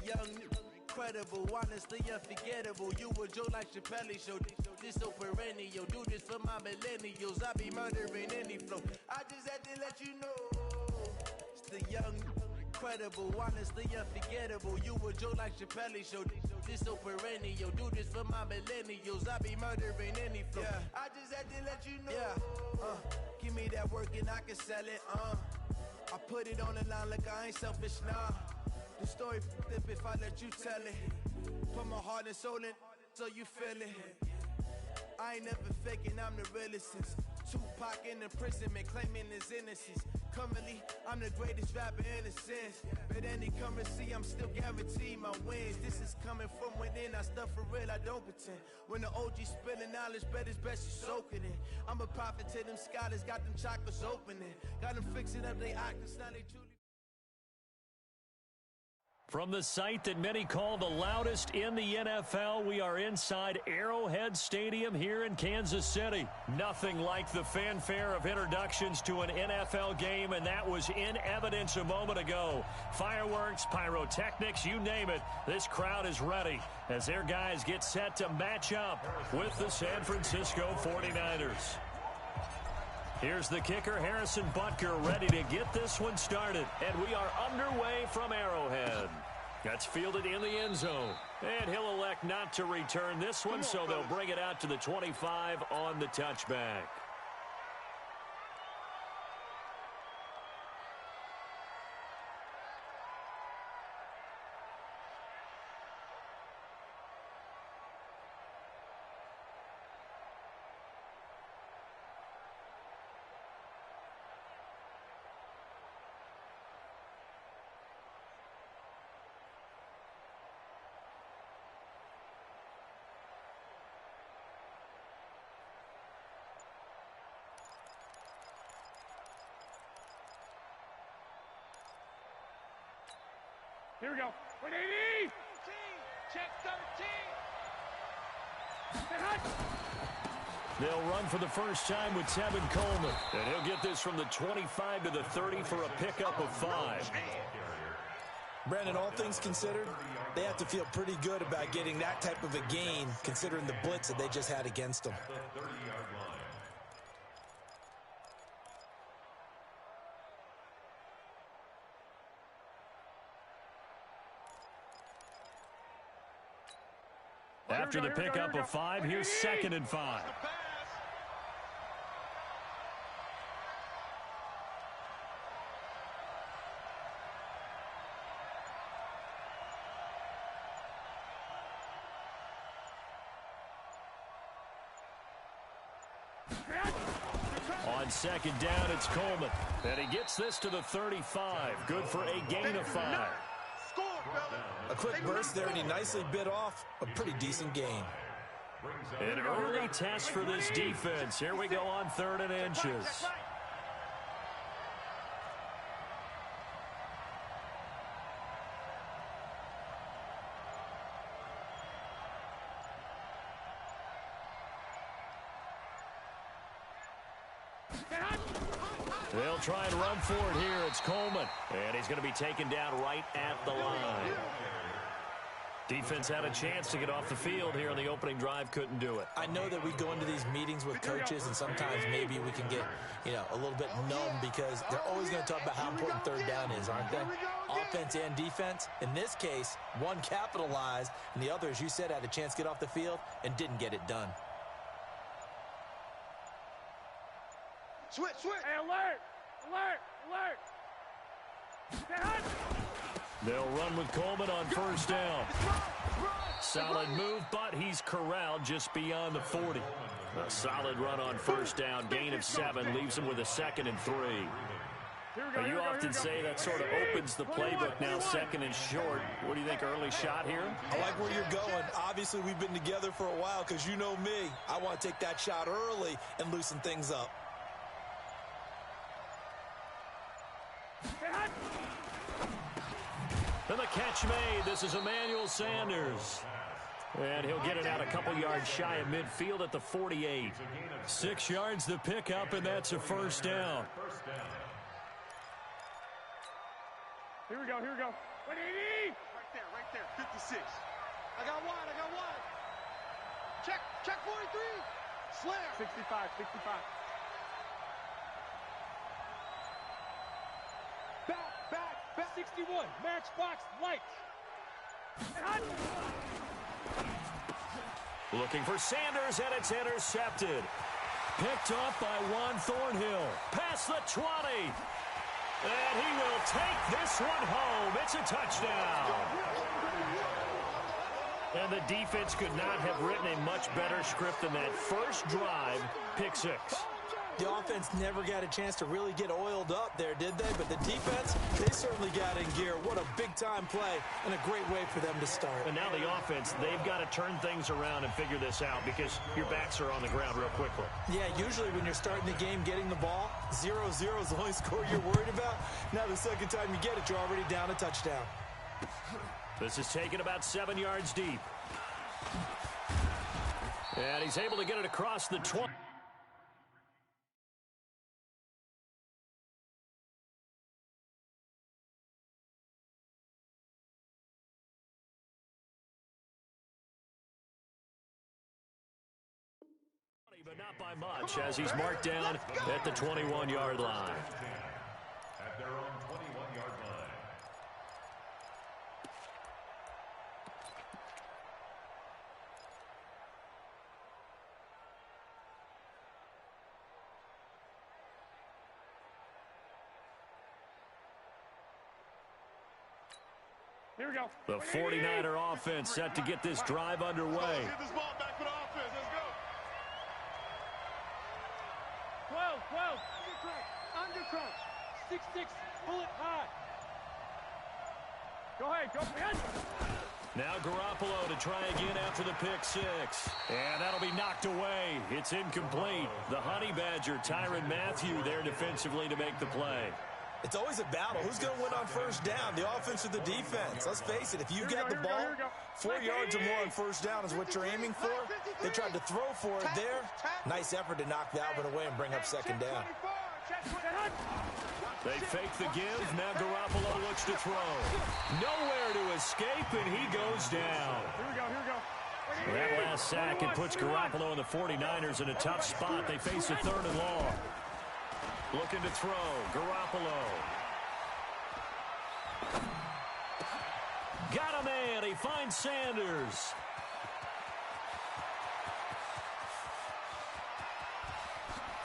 Speaker 8: young, incredible, honestly unforgettable. You a joke like Chappelle Show. This so perennial. Do this for my millennials. I be murdering any flow. I just had to let you know. It's the young, incredible, honestly unforgettable. You a joke like Chappelle Show. This so perennial. Do this for my millennials. I be murdering any flow. Yeah. I just had to let you know. Yeah. Give me that work and I can sell it. I put it on the line like I ain't selfish, nah. The story flip if I let you tell it. Put my heart and soul in so you feel it. I ain't never faking, I'm the realest since Tupac in imprisonment, claiming his innocence. Currently, I'm the greatest rapper in a sense. But any currency, I'm still guaranteed my wins. This is coming from within, I stuff for real, I don't pretend. When the OG spilling knowledge, bet it's best you soak it in. I'm a prophet to them scholars, got them chakras opening. Got them fixing up they octaves, now they truly...
Speaker 4: From the site that many call the loudest in the NFL, we are inside Arrowhead Stadium here in Kansas City. Nothing like the fanfare of introductions to an NFL game, and that was in evidence a moment ago. Fireworks, pyrotechnics, you name it. This crowd is ready as their guys get set to match up with the San Francisco 49ers. Here's the kicker, Harrison Butker, ready to get this one started. And we are underway from Arrowhead. That's fielded in the end zone. And he'll elect not to return this one, so they'll bring it out to the 25 on the touchback.
Speaker 5: Here we go. 180! Check 13!
Speaker 4: They'll run for the first time with Tevin Coleman. And he'll get this from the 25 to the 30 for a pickup of 5.
Speaker 7: Brandon, all things considered, they have to feel pretty good about getting that type of a gain, considering the blitz that they just had against them.
Speaker 4: After the pickup of 5, here's 2nd and 5. On 2nd down, it's Coleman. And he gets this to the 35. Good for a gain of 5.
Speaker 7: A quick burst there, and he nicely bit off a pretty decent gain.
Speaker 4: An early test for this defense. Here we go on 3rd and inches. They'll try and run for it here. It's Coleman. And he's going to be taken down right at the line. Defense had a chance to get off the field here on the opening drive, couldn't do it.
Speaker 7: I know that we go into these meetings with coaches, and sometimes maybe we can get, a little bit numb because they're always going to talk about how important 3rd down is, aren't they? Offense and defense. In this case, one capitalized, and the other, as you said, had a chance to get off the field and didn't get it done.
Speaker 5: Switch. Hey, alert!
Speaker 4: They'll run with Coleman on 1st down. Solid move, but he's corralled just beyond the 40. A solid run on 1st down. Gain of 7 leaves him with a 2nd and 3. Now, you often say that sort of opens the playbook now, 2nd and short. What do you think, early shot here?
Speaker 7: I like where you're going. Obviously, we've been together for a while because you know me. I want to take that shot early and loosen things up.
Speaker 4: And the catch made. This is Emmanuel Sanders. And he'll get it out a couple yards shy of midfield at the 48. 6 yards the pickup, and that's a 1st down.
Speaker 5: Here we go. Right there. 56. I got wide. Check 43. Slayer. 65. Back. 61. Matchbox lights.
Speaker 4: Looking for Sanders, and it's intercepted. Picked off by Juan Thornhill. Past the 20. And he will take this one home. It's a touchdown. And the defense could not have written a much better script than that first drive, pick six.
Speaker 7: The offense never got a chance to really get oiled up there, did they? But the defense, they certainly got in gear. What a big-time play and a great way for them to start.
Speaker 4: And now the offense, they've got to turn things around and figure this out because your backs are on the ground real quickly.
Speaker 7: Yeah, usually when you're starting the game getting the ball, 0-0 is the only score you're worried about. Now the second time you get it, you're already down a touchdown.
Speaker 4: This is taken about 7 yards deep. And he's able to get it across the 20. But not by much as he's marked down at the 21-yard line.
Speaker 6: At their own 21-yard line.
Speaker 5: Here we go.
Speaker 4: The 49er offense set to get this drive underway.
Speaker 5: Get this ball back for the offense. Let's go. 12. Undercut. 6-6. Pull it high. Go ahead.
Speaker 4: Now Garoppolo to try again after the pick six. And that'll be knocked away. It's incomplete. The Honey Badger, Tyrann Mathieu, there defensively to make the play.
Speaker 7: It's always a battle. Who's going to win on first down, the offense or the defense? Let's face it, if you got the ball, 4 yards or more on first down is what you're aiming for. They tried to throw for it there. Nice effort to knock Dalvin away and bring up second down.
Speaker 4: They fake the give. Now Garoppolo looks to throw. Nowhere to escape, and he goes down.
Speaker 5: Here we go.
Speaker 4: That last sack, it puts Garoppolo and the 49ers in a tough spot. They face a 3rd and long. Looking to throw. Garoppolo. Got a man. He finds Sanders.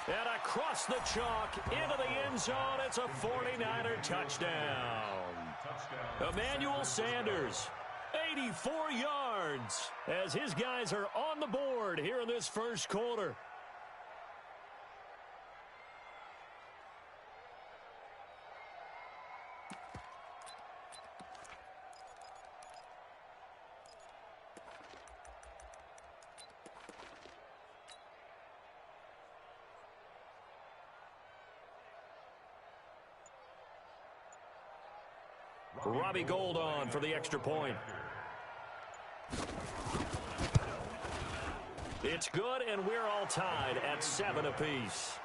Speaker 4: And across the chalk into the end zone. It's a 49er touchdown. Emmanuel Sanders, 84 yards, as his guys are on the board here in this first quarter. Robbie Gould on for the extra point. It's good, and we're all tied at 7 apiece.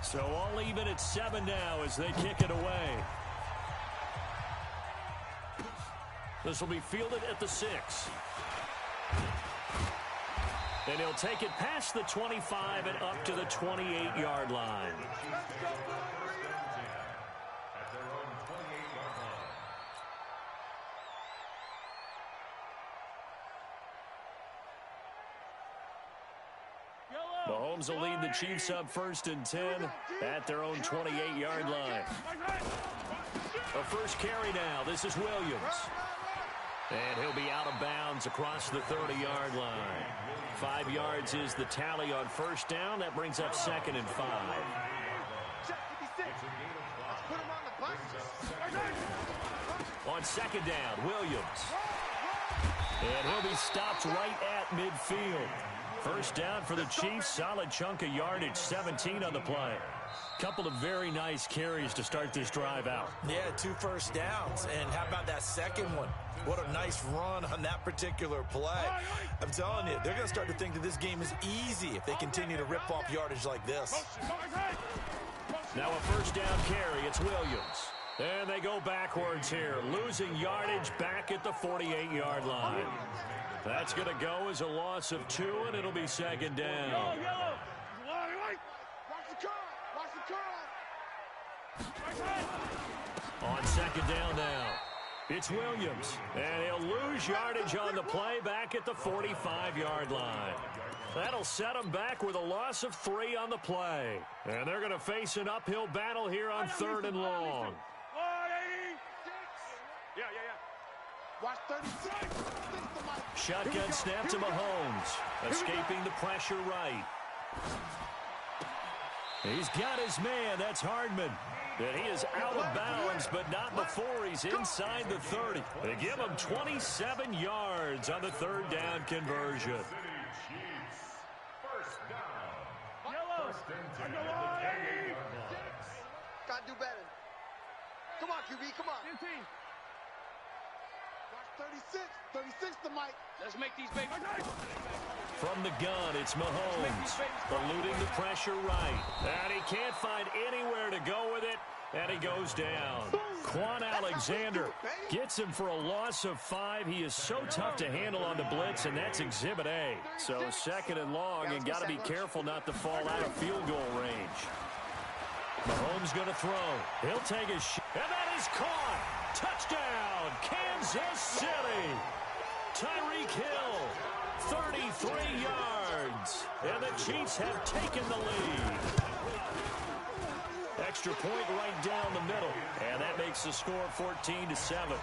Speaker 4: So all even at 7 now as they kick it away. This will be fielded at the 6. And he'll take it past the 25 and up to the 28-yard line. Mahomes will lead the Chiefs up 1st and 10 at their own 28-yard line. A first carry now. This is Williams. And he'll be out of bounds across the 30-yard line. 5 yards is the tally on first down. That brings up 2nd and 5. On 2nd down, Williams. And he'll be stopped right at midfield. First down for the Chiefs. Solid chunk of yardage, 17 on the play. Couple of very nice carries to start this drive out.
Speaker 7: Yeah, 2 first downs. And how about that second one? What a nice run on that particular play. I'm telling you, they're going to start to think that this game is easy if they continue to rip off yardage like this.
Speaker 4: Now a first down carry. It's Williams. And they go backwards here, losing yardage back at the 48-yard line. That's going to go as a loss of 2, and it'll be second down.
Speaker 5: Watch the curl.
Speaker 4: On second down now, it's Williams. And he'll lose yardage on the play back at the 45-yard line. That'll set them back with a loss of 3 on the play. And they're going to face an uphill battle here on 3rd and long.
Speaker 5: Watch 36.
Speaker 4: Shotgun snap to Mahomes. Escaping the pressure right. He's got his man. That's Hardman. And he is out of bounds, but not before he's inside the 30. They give him 27 yards on the 3rd down conversion.
Speaker 6: First down. First and 10.
Speaker 3: Gotta do better. Come on, QB, come on.
Speaker 5: 15.
Speaker 3: Watch 36. 36 to Mike.
Speaker 5: Let's make these babies.
Speaker 4: From the gun, it's Mahomes. Eluding the pressure right. And he can't find anywhere to go with it. And he goes down. Quan Alexander gets him for a loss of 5. He is so tough to handle on the blitz, and that's Exhibit A. So 2nd and long, and got to be careful not to fall out of field goal range. Mahomes going to throw. He'll take a shot. And that is caught. Touchdown, Kansas City. Tyreek Hill, 33 yards. And the Chiefs have taken the lead. Extra point right down the middle. And that makes the score 14-7.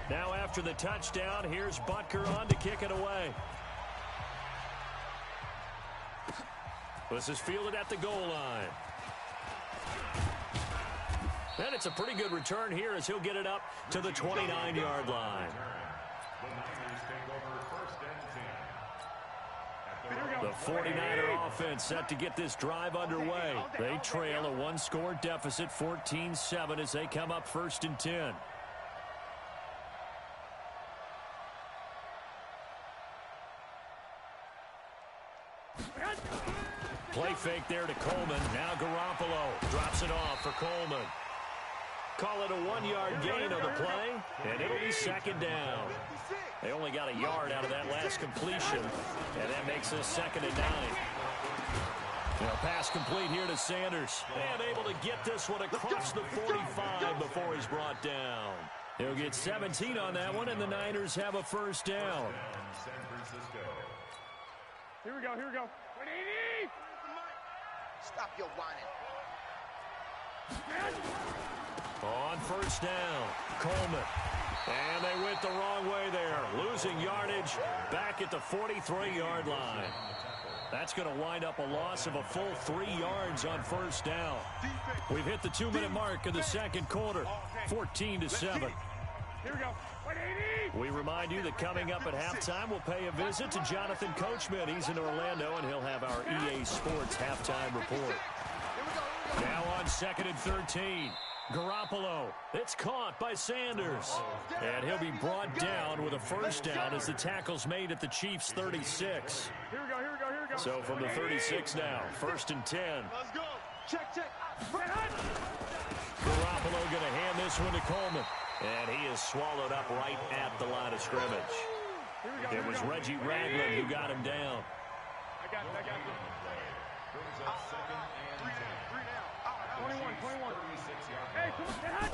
Speaker 4: Now after the touchdown, here's Butker on to kick it away. This is fielded at the goal line. And it's a pretty good return here as he'll get it up to the 29-yard line. The 49er offense set to get this drive underway. They trail a 1-score deficit, 14-7, as they come up 1st and 10. Play fake there to Coleman. Now Garoppolo drops it off for Coleman. Call it a 1-yard gain on the play, and it'll be 2nd down. They only got a yard out of that last completion, and that makes us 2nd and 9. Now pass complete here to Sanders, and able to get this one across the 45 before he's brought down. He'll get 17 on that one, and the Niners have a 1st down.
Speaker 5: Here we go, here we go. 180!
Speaker 3: Stop your whining.
Speaker 4: On 1st down, Coleman. And they went the wrong way there, losing yardage back at the 43-yard line. That's going to wind up a loss of a full 3 yards on 1st down. We've hit the 2-minute mark in the 2nd quarter, 14-7.
Speaker 5: Here we go. 180!
Speaker 4: We remind you that coming up at halftime, we'll pay a visit to Jonathan Coachman. He's in Orlando, and he'll have our EA Sports halftime report. Now on 2nd and 13. Garoppolo. It's caught by Sanders. And he'll be brought down with a 1st down as the tackle's made at the Chiefs' 36.
Speaker 5: Here we go, here we go, here we go.
Speaker 4: So from the 36 now, 1st and 10.
Speaker 5: Let's go. Check, check.
Speaker 4: Garoppolo going to hand this one to Coleman. And he is swallowed up right at the line of scrimmage. It was Reggie Ragland who got him down.
Speaker 5: I got it, I got it. 21. Hey, come on,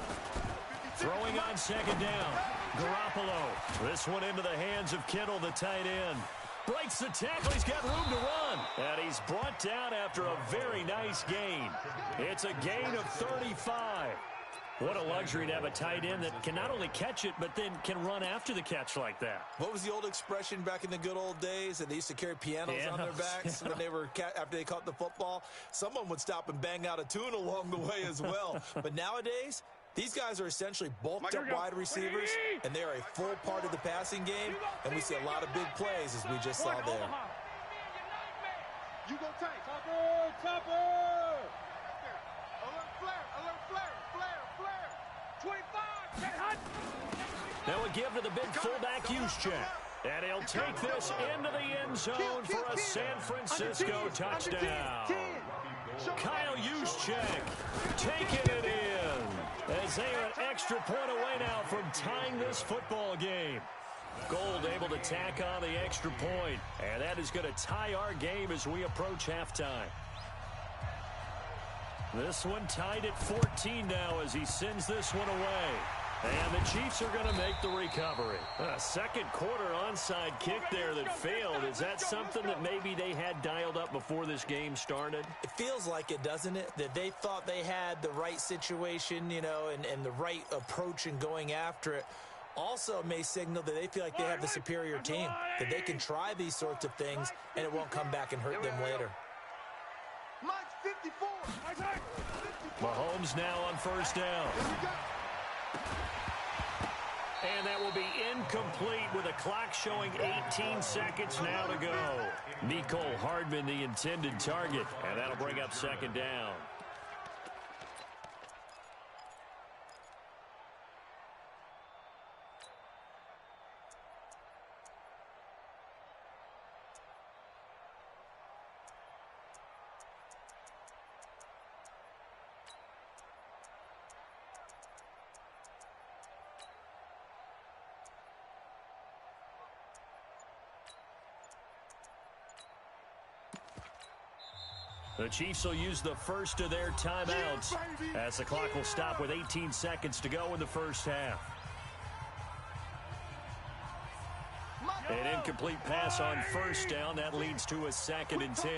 Speaker 4: Throwing on 2nd down. Garoppolo. This one into the hands of Kittle, the tight end. Breaks the tackle. He's got room to run. And he's brought down after a very nice gain. It's a gain of 35. What a luxury to have a tight end that can not only catch it, but then can run after the catch like that.
Speaker 7: What was the old expression back in the good old days? And they used to carry pianos on their backs when they were after they caught the football. Someone would stop and bang out a tune along the way as well. But nowadays, these guys are essentially bulked up wide receivers, and they are a full part of the passing game. And we see a lot of big plays, as we just saw there.
Speaker 5: You go tank. Topper!
Speaker 3: Alert flare, 25.
Speaker 4: Now a give to the big fullback Juszczyk. And he'll take this into the end zone for a San Francisco touchdown. Kyle Juszczyk taking it in as they are an extra point away now from tying this football game. Gold able to tack on the extra point, and that is going to tie our game as we approach halftime. This one tied at 14 now as he sends this one away. And the Chiefs are going to make the recovery. A second quarter onside kick there that failed. Is that something that maybe they had dialed up before this game started?
Speaker 7: It feels like it, doesn't it? That they thought they had the right situation, you know, and the right approach in going after it. Also may signal that they feel like they have the superior team, that they can try these sorts of things and it won't come back and hurt them later.
Speaker 4: Mahomes now on first down. And that will be incomplete with a clock showing 18 seconds now to go. Mecole Hardman, the intended target, and that'll bring up second down. The Chiefs will use the first of their timeouts as the clock will stop with 18 seconds to go in the first half. An incomplete pass on first down. That leads to a 2nd and 10.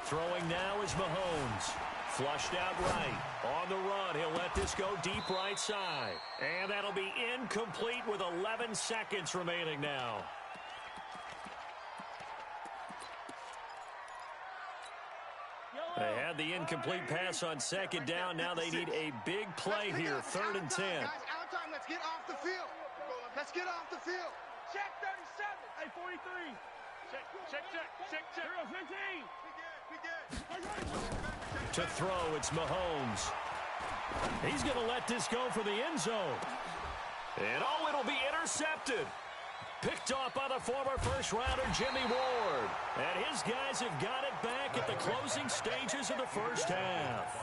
Speaker 4: Throwing now is Mahomes. Flushed out right. On the run, he'll let this go deep right side. And that'll be incomplete with 11 seconds remaining now. They had the incomplete pass on second down. Now they need a big play here. 3rd and 10.
Speaker 5: Guys, out time. Let's get off the field. Let's get off the field. Check 37. Hey, 43. Check. 15.
Speaker 4: To throw, it's Mahomes. He's going to let this go for the end zone. And oh, it'll be intercepted. Picked off by the former first-rounder Jimmy Ward. And his guys have got it back at the closing stages of the first half.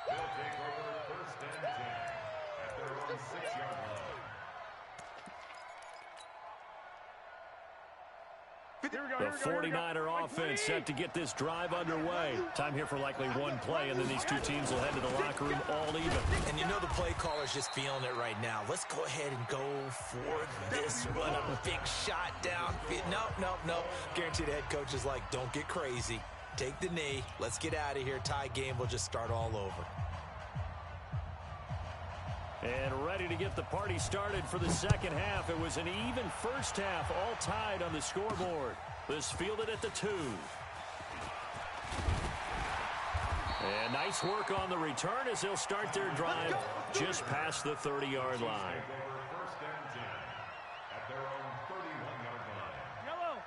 Speaker 6: They'll take over 1st and 10 at their own 6-yard line.
Speaker 4: The 49er offense set to get this drive underway. Time here for likely one play, and then these two teams will head to the locker room all even.
Speaker 7: And you know the play caller's just feeling it right now. Let's go ahead and go for this one. A big shot down. No. Guaranteed the head coach is like, don't get crazy. Take the knee. Let's get out of here. Tie game will just start all over.
Speaker 4: And ready to get the party started for the second half. It was an even first half, all tied on the scoreboard. This fielded at the 2. And nice work on the return as they'll start their drive just past the 30-yard line.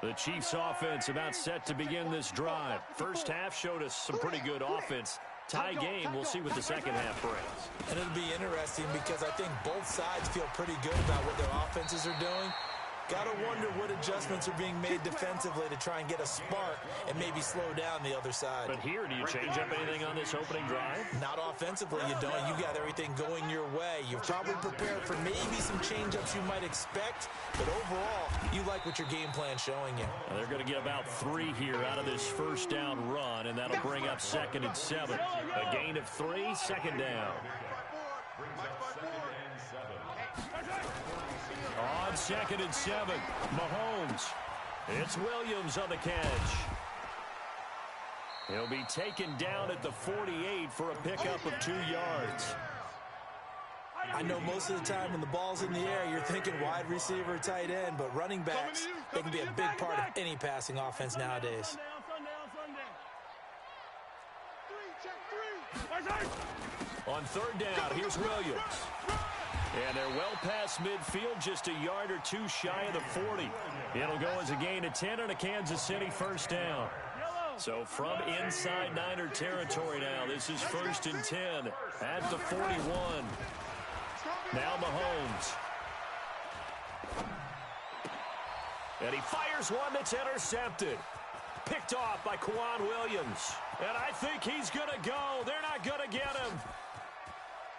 Speaker 4: The Chiefs offense about set to begin this drive. First half showed us some pretty good offense. Tie game, we'll see what the second half brings.
Speaker 7: And it'll be interesting because I think both sides feel pretty good about what their offenses are doing. Got to wonder what adjustments are being made defensively to try and get a spark and maybe slow down the other side.
Speaker 4: But here, do you change up anything on this opening drive?
Speaker 7: Not offensively, you don't. You got everything going your way. You're probably prepared for maybe some change-ups you might expect, but overall, you like what your game plan's showing you.
Speaker 4: Well, they're going to get about 3 here out of this first down run, and that'll bring up 2nd and 7. A gain of 3, 2nd down. On 2nd and 7, Mahomes. It's Williams on the catch. He'll be taken down at the 48 for a pickup of 2 yards.
Speaker 7: I know most of the time when the ball's in the air, you're thinking wide receiver, tight end, but running backs, they can be a big part of any passing offense nowadays.
Speaker 4: On 3rd down, here's Williams. And they're well past midfield, just a yard or 2 shy of the 40. It'll go as a gain of 10 and a Kansas City first down. So from inside Niner territory now, this is 1st and 10 at the 41. Now Mahomes. And he fires one that's intercepted. Picked off by Kwan Williams. And I think he's going to go. They're not going to get him.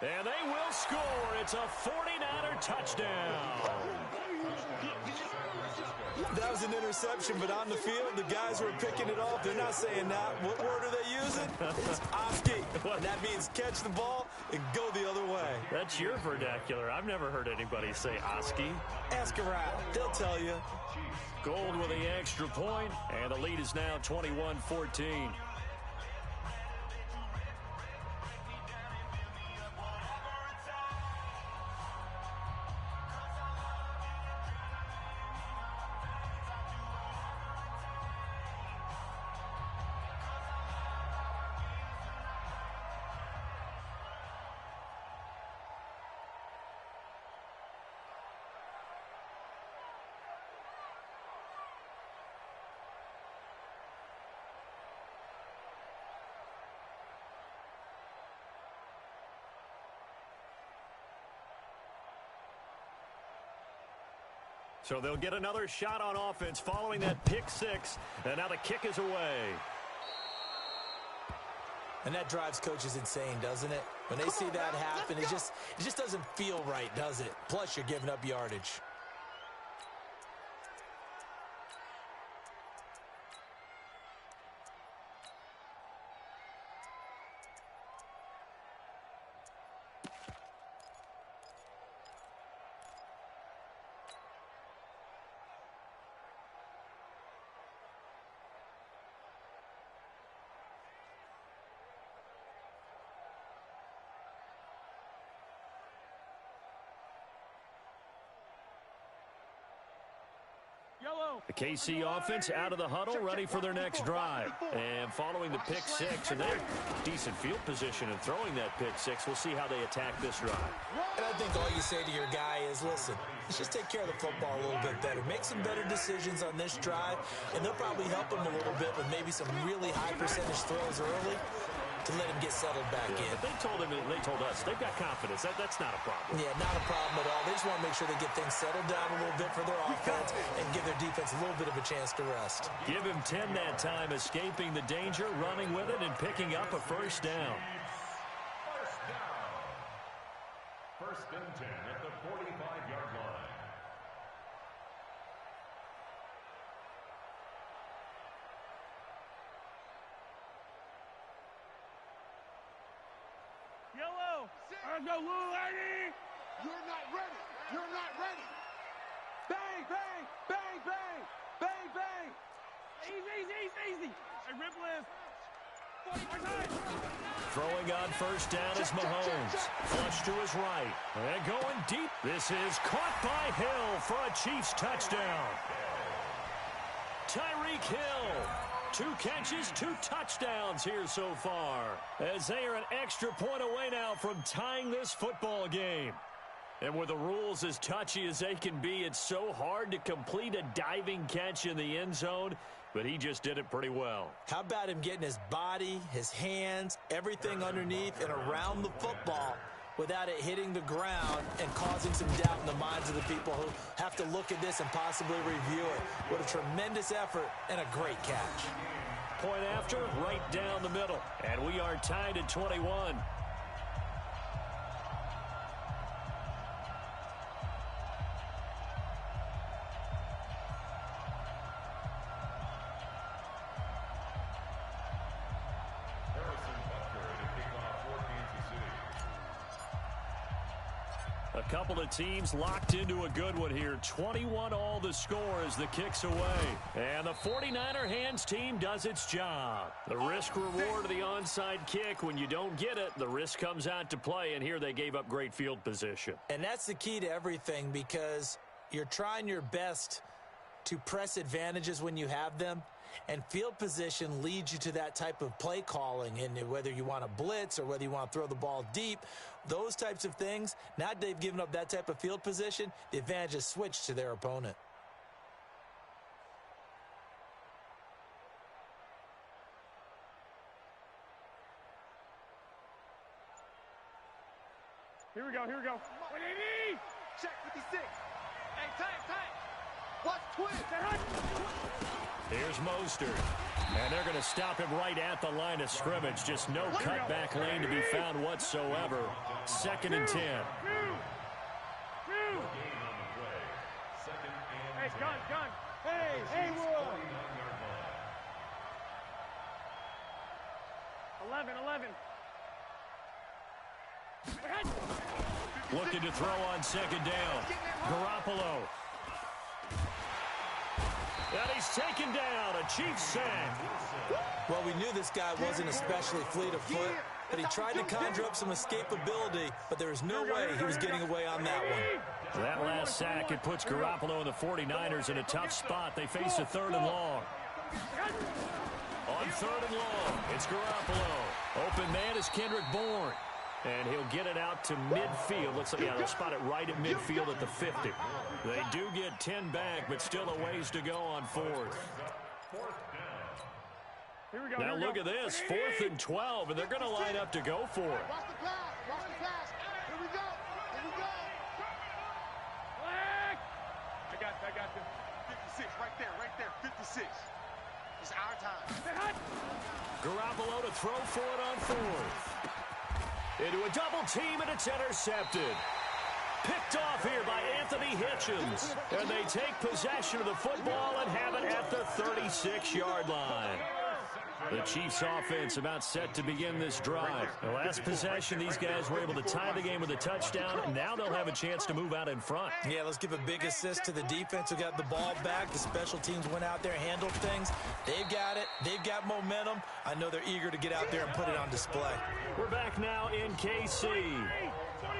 Speaker 4: And they will score. It's a 49er touchdown.
Speaker 7: That was an interception, but on the field, the guys who are picking it off, they're not saying that. What word are they using? It's Oski. That means catch the ball and go the other way.
Speaker 4: That's your vernacular. I've never heard anybody say Oski.
Speaker 7: Ask around. They'll tell you.
Speaker 4: Gold with the extra point, and the lead is now 21-14. So they'll get another shot on offense following that pick six. And now the kick is away.
Speaker 7: And that drives coaches insane, doesn't it? When they see that happen, it just doesn't feel right, does it? Plus, you're giving up yardage.
Speaker 4: The KC offense out of the huddle, ready for their next drive. And following the pick six, and they're decent field position and throwing that pick six. We'll see how they attack this drive.
Speaker 7: And I think all you say to your guy is, listen, let's just take care of the football a little bit better. Make some better decisions on this drive, and they'll probably help him a little bit with maybe some really high percentage throws early to let him get settled back in.
Speaker 4: But they told us they've got confidence. That's not a problem.
Speaker 7: Yeah, not a problem at all. They just want to make sure they get things settled down a little bit for their offense and give their defense a little bit of a chance to rest.
Speaker 4: Give him 10 that time, escaping the danger, running with it, and picking up a first down.
Speaker 6: First and 10 at the 45-yard line.
Speaker 5: Yellow. Let's go, little lady. You're not ready. You're not ready. Bang, bang, bang, bang, bang, bang. Easy. Hey, Ripley. 40 more times.
Speaker 4: Throwing on first down is Mahomes. Flush to his right. And going deep. This is caught by Hill for a Chiefs touchdown. Tyreek Hill. 2 catches, 2 touchdowns here so far, as they are an extra point away now from tying this football game. And with the rules as touchy as they can be, it's so hard to complete a diving catch in the end zone, but he just did it pretty well.
Speaker 7: How about him getting his body, his hands, everything underneath and around the football without it hitting the ground and causing some doubt in the minds of the people who have to look at this and possibly review it. What a tremendous effort and a great catch.
Speaker 4: Point after, right down the middle. And we are tied at 21. A couple of teams locked into a good one here. 21 all the score as the kick's away. And the 49er hands team does its job. The risk reward of the onside kick. When you don't get it, the risk comes out to play. And here they gave up great field position.
Speaker 7: And that's the key to everything, because you're trying your best to press advantages when you have them. And field position leads you to that type of play calling. And whether you want to blitz or whether you want to throw the ball deep, those types of things, now that they've given up that type of field position, the advantage is switched to their opponent.
Speaker 5: Here we go.
Speaker 3: Check 56. Hey, tight. Watch twist.
Speaker 4: Here's Mostert. And they're going to stop him right at the line of scrimmage. Just no cutback lane to be found whatsoever. 2nd and 10.
Speaker 5: Hey, gun. Hey, Wood. 11.
Speaker 4: Looking to throw on 2nd down. Garoppolo. And he's taken down. A Chiefs sack.
Speaker 7: Well, we knew this guy wasn't especially fleet of foot, but he tried to conjure up some escapability, but there was no way he was getting away on that one.
Speaker 4: That last sack, it puts Garoppolo and the 49ers in a tough spot. They face a 3rd and long. On 3rd and long, it's Garoppolo. Open man is Kendrick Bourne. And he'll get it out to midfield. Looks like, yeah, they'll spot it right at midfield at the 50. They do get 10 back, but still a ways to go on 4th. Now look at this, 4th and 12, and they're going to line up to go for it.
Speaker 5: Watch the pass. Here we go. I got them.
Speaker 3: 56, right there. 56. It's our time.
Speaker 4: Garoppolo to throw for it on 4th. Into a double team, and it's intercepted. Picked off here by Anthony Hitchens. And they take possession of the football and have it at the 36-yard line. The Chiefs offense about set to begin this drive. The last possession, these guys were able to tie the game with a touchdown, and now they'll have a chance to move out in front.
Speaker 7: Yeah, let's give a big assist to the defense who got the ball back. The special teams went out there, handled things. They've got it. They've got momentum. I know they're eager to get out there and put it on display.
Speaker 4: We're back now in KC.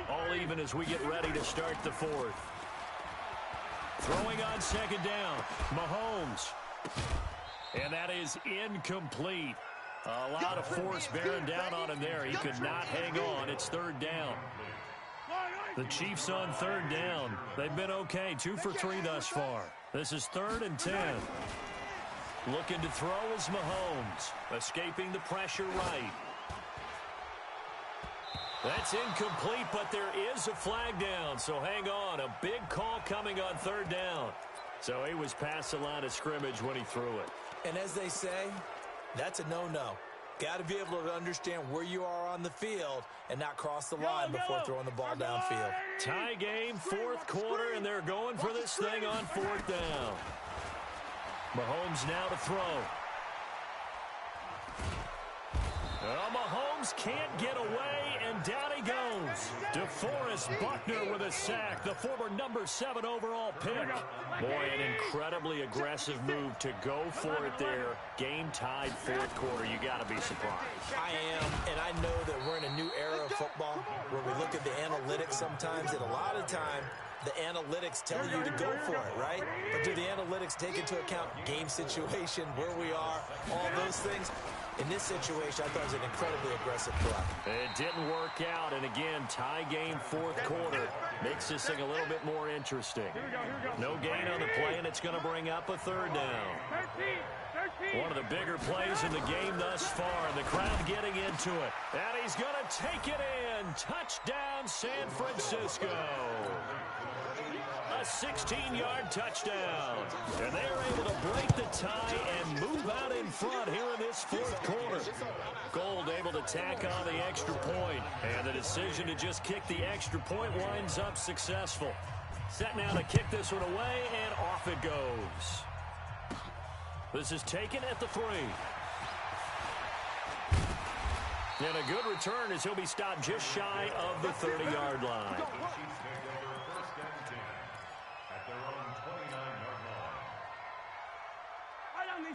Speaker 4: All even as we get ready to start the 4th. Throwing on 2nd down. Mahomes. And that is incomplete. A lot of force bearing down on him there. He could not hang on. It's 3rd down. The Chiefs on 3rd down. They've been okay. 2 for 3 thus far. This is 3rd and 10. Looking to throw is Mahomes. Escaping the pressure right. That's incomplete, but there is a flag down. So hang on. A big call coming on 3rd down. So he was past the line of scrimmage when he threw it.
Speaker 7: And as they say, that's a no-no. Got to be able to understand where you are on the field and not cross the line before throwing the ball downfield.
Speaker 4: Tie game, 4th quarter, and they're going for this thing on 4th down. Mahomes now to throw. Well, Mahomes can't get away, and down he goes. DeForest Buckner with a sack, the former number 7 overall pick. Boy, an incredibly aggressive move to go for it there. Game tied 4th quarter. You got to be surprised.
Speaker 7: I am, and I know that we're in a new era of football where we look at the analytics sometimes, and a lot of time the analytics tell you to go for it, right? But do the analytics take into account game situation, where we are, all those things? In this situation, I thought it was an incredibly aggressive play.
Speaker 4: It didn't work out, and again, tie game 4th quarter. Makes this thing a little bit more interesting. No gain on the play, and it's going to bring up a 3rd down. One of the bigger plays in the game thus far, and the crowd getting into it. And he's going to take it in. Touchdown, San Francisco. A 16-yard touchdown. And they are able to break the tie and move out in front here in this 4th quarter. Gold able to tack on the extra point. And the decision to just kick the extra point winds up successful. Set now to kick this one away, and off it goes. This is taken at the 3. And a good return as he'll be stopped just shy of the 30-yard line.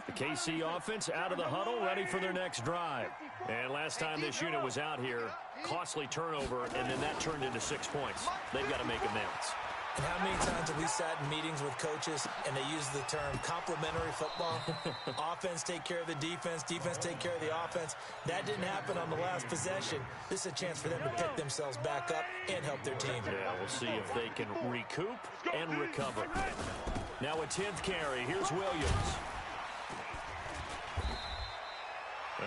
Speaker 4: The KC offense out of the huddle, ready for their next drive. And last time this unit was out here, costly turnover, and then that turned into 6 points. They've got to make amends.
Speaker 7: And how many times have we sat in meetings with coaches and they use the term complementary football? Offense take care of the defense, defense take care of the offense. That didn't happen on the last possession. This is a chance for them to pick themselves back up and help their team.
Speaker 4: Yeah, we'll see if they can recoup and recover. Now a 10th carry. Here's Williams.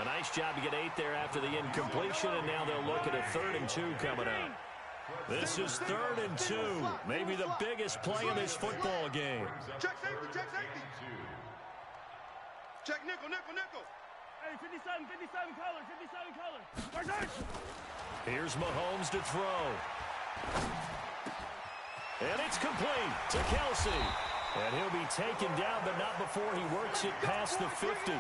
Speaker 4: A nice job to get 8 there after the incompletion, and now they'll look at a 3rd and 2 coming up. This is 3rd and 2. Maybe the biggest play in this football game.
Speaker 5: Check safety, check safety. Check nickel, nickel, nickel. Hey, 57 color, 57 color.
Speaker 4: Here's Mahomes to throw. And it's complete to Kelsey. And he'll be taken down, but not before he works it past the 50.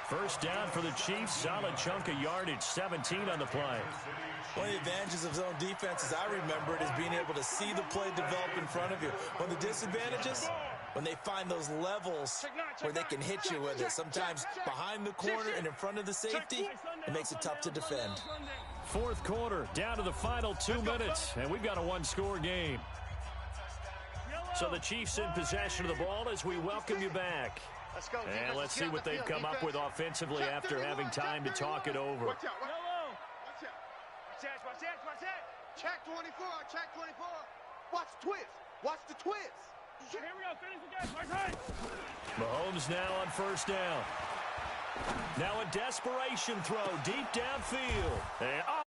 Speaker 4: First down for the Chiefs. Solid chunk of yardage, 17 on the play.
Speaker 7: One of the advantages of zone defense, as I remember it, is being able to see the play develop in front of you. One of the disadvantages, when they find those levels where they can hit you with it. Sometimes behind the corner and in front of the safety, it makes it tough to defend.
Speaker 4: Fourth quarter, down to the final 2 minutes, and we've got a one-score game. So the Chiefs in possession of the ball as we welcome you back. And let's see what they've come up with offensively after having time to talk it over.
Speaker 5: Watch out. Watch out. Check 24. Check 24. Watch the twist. Watch the twist. Here we go. Finish the game.
Speaker 4: Mahomes now on first down. Now a desperation throw deep downfield. And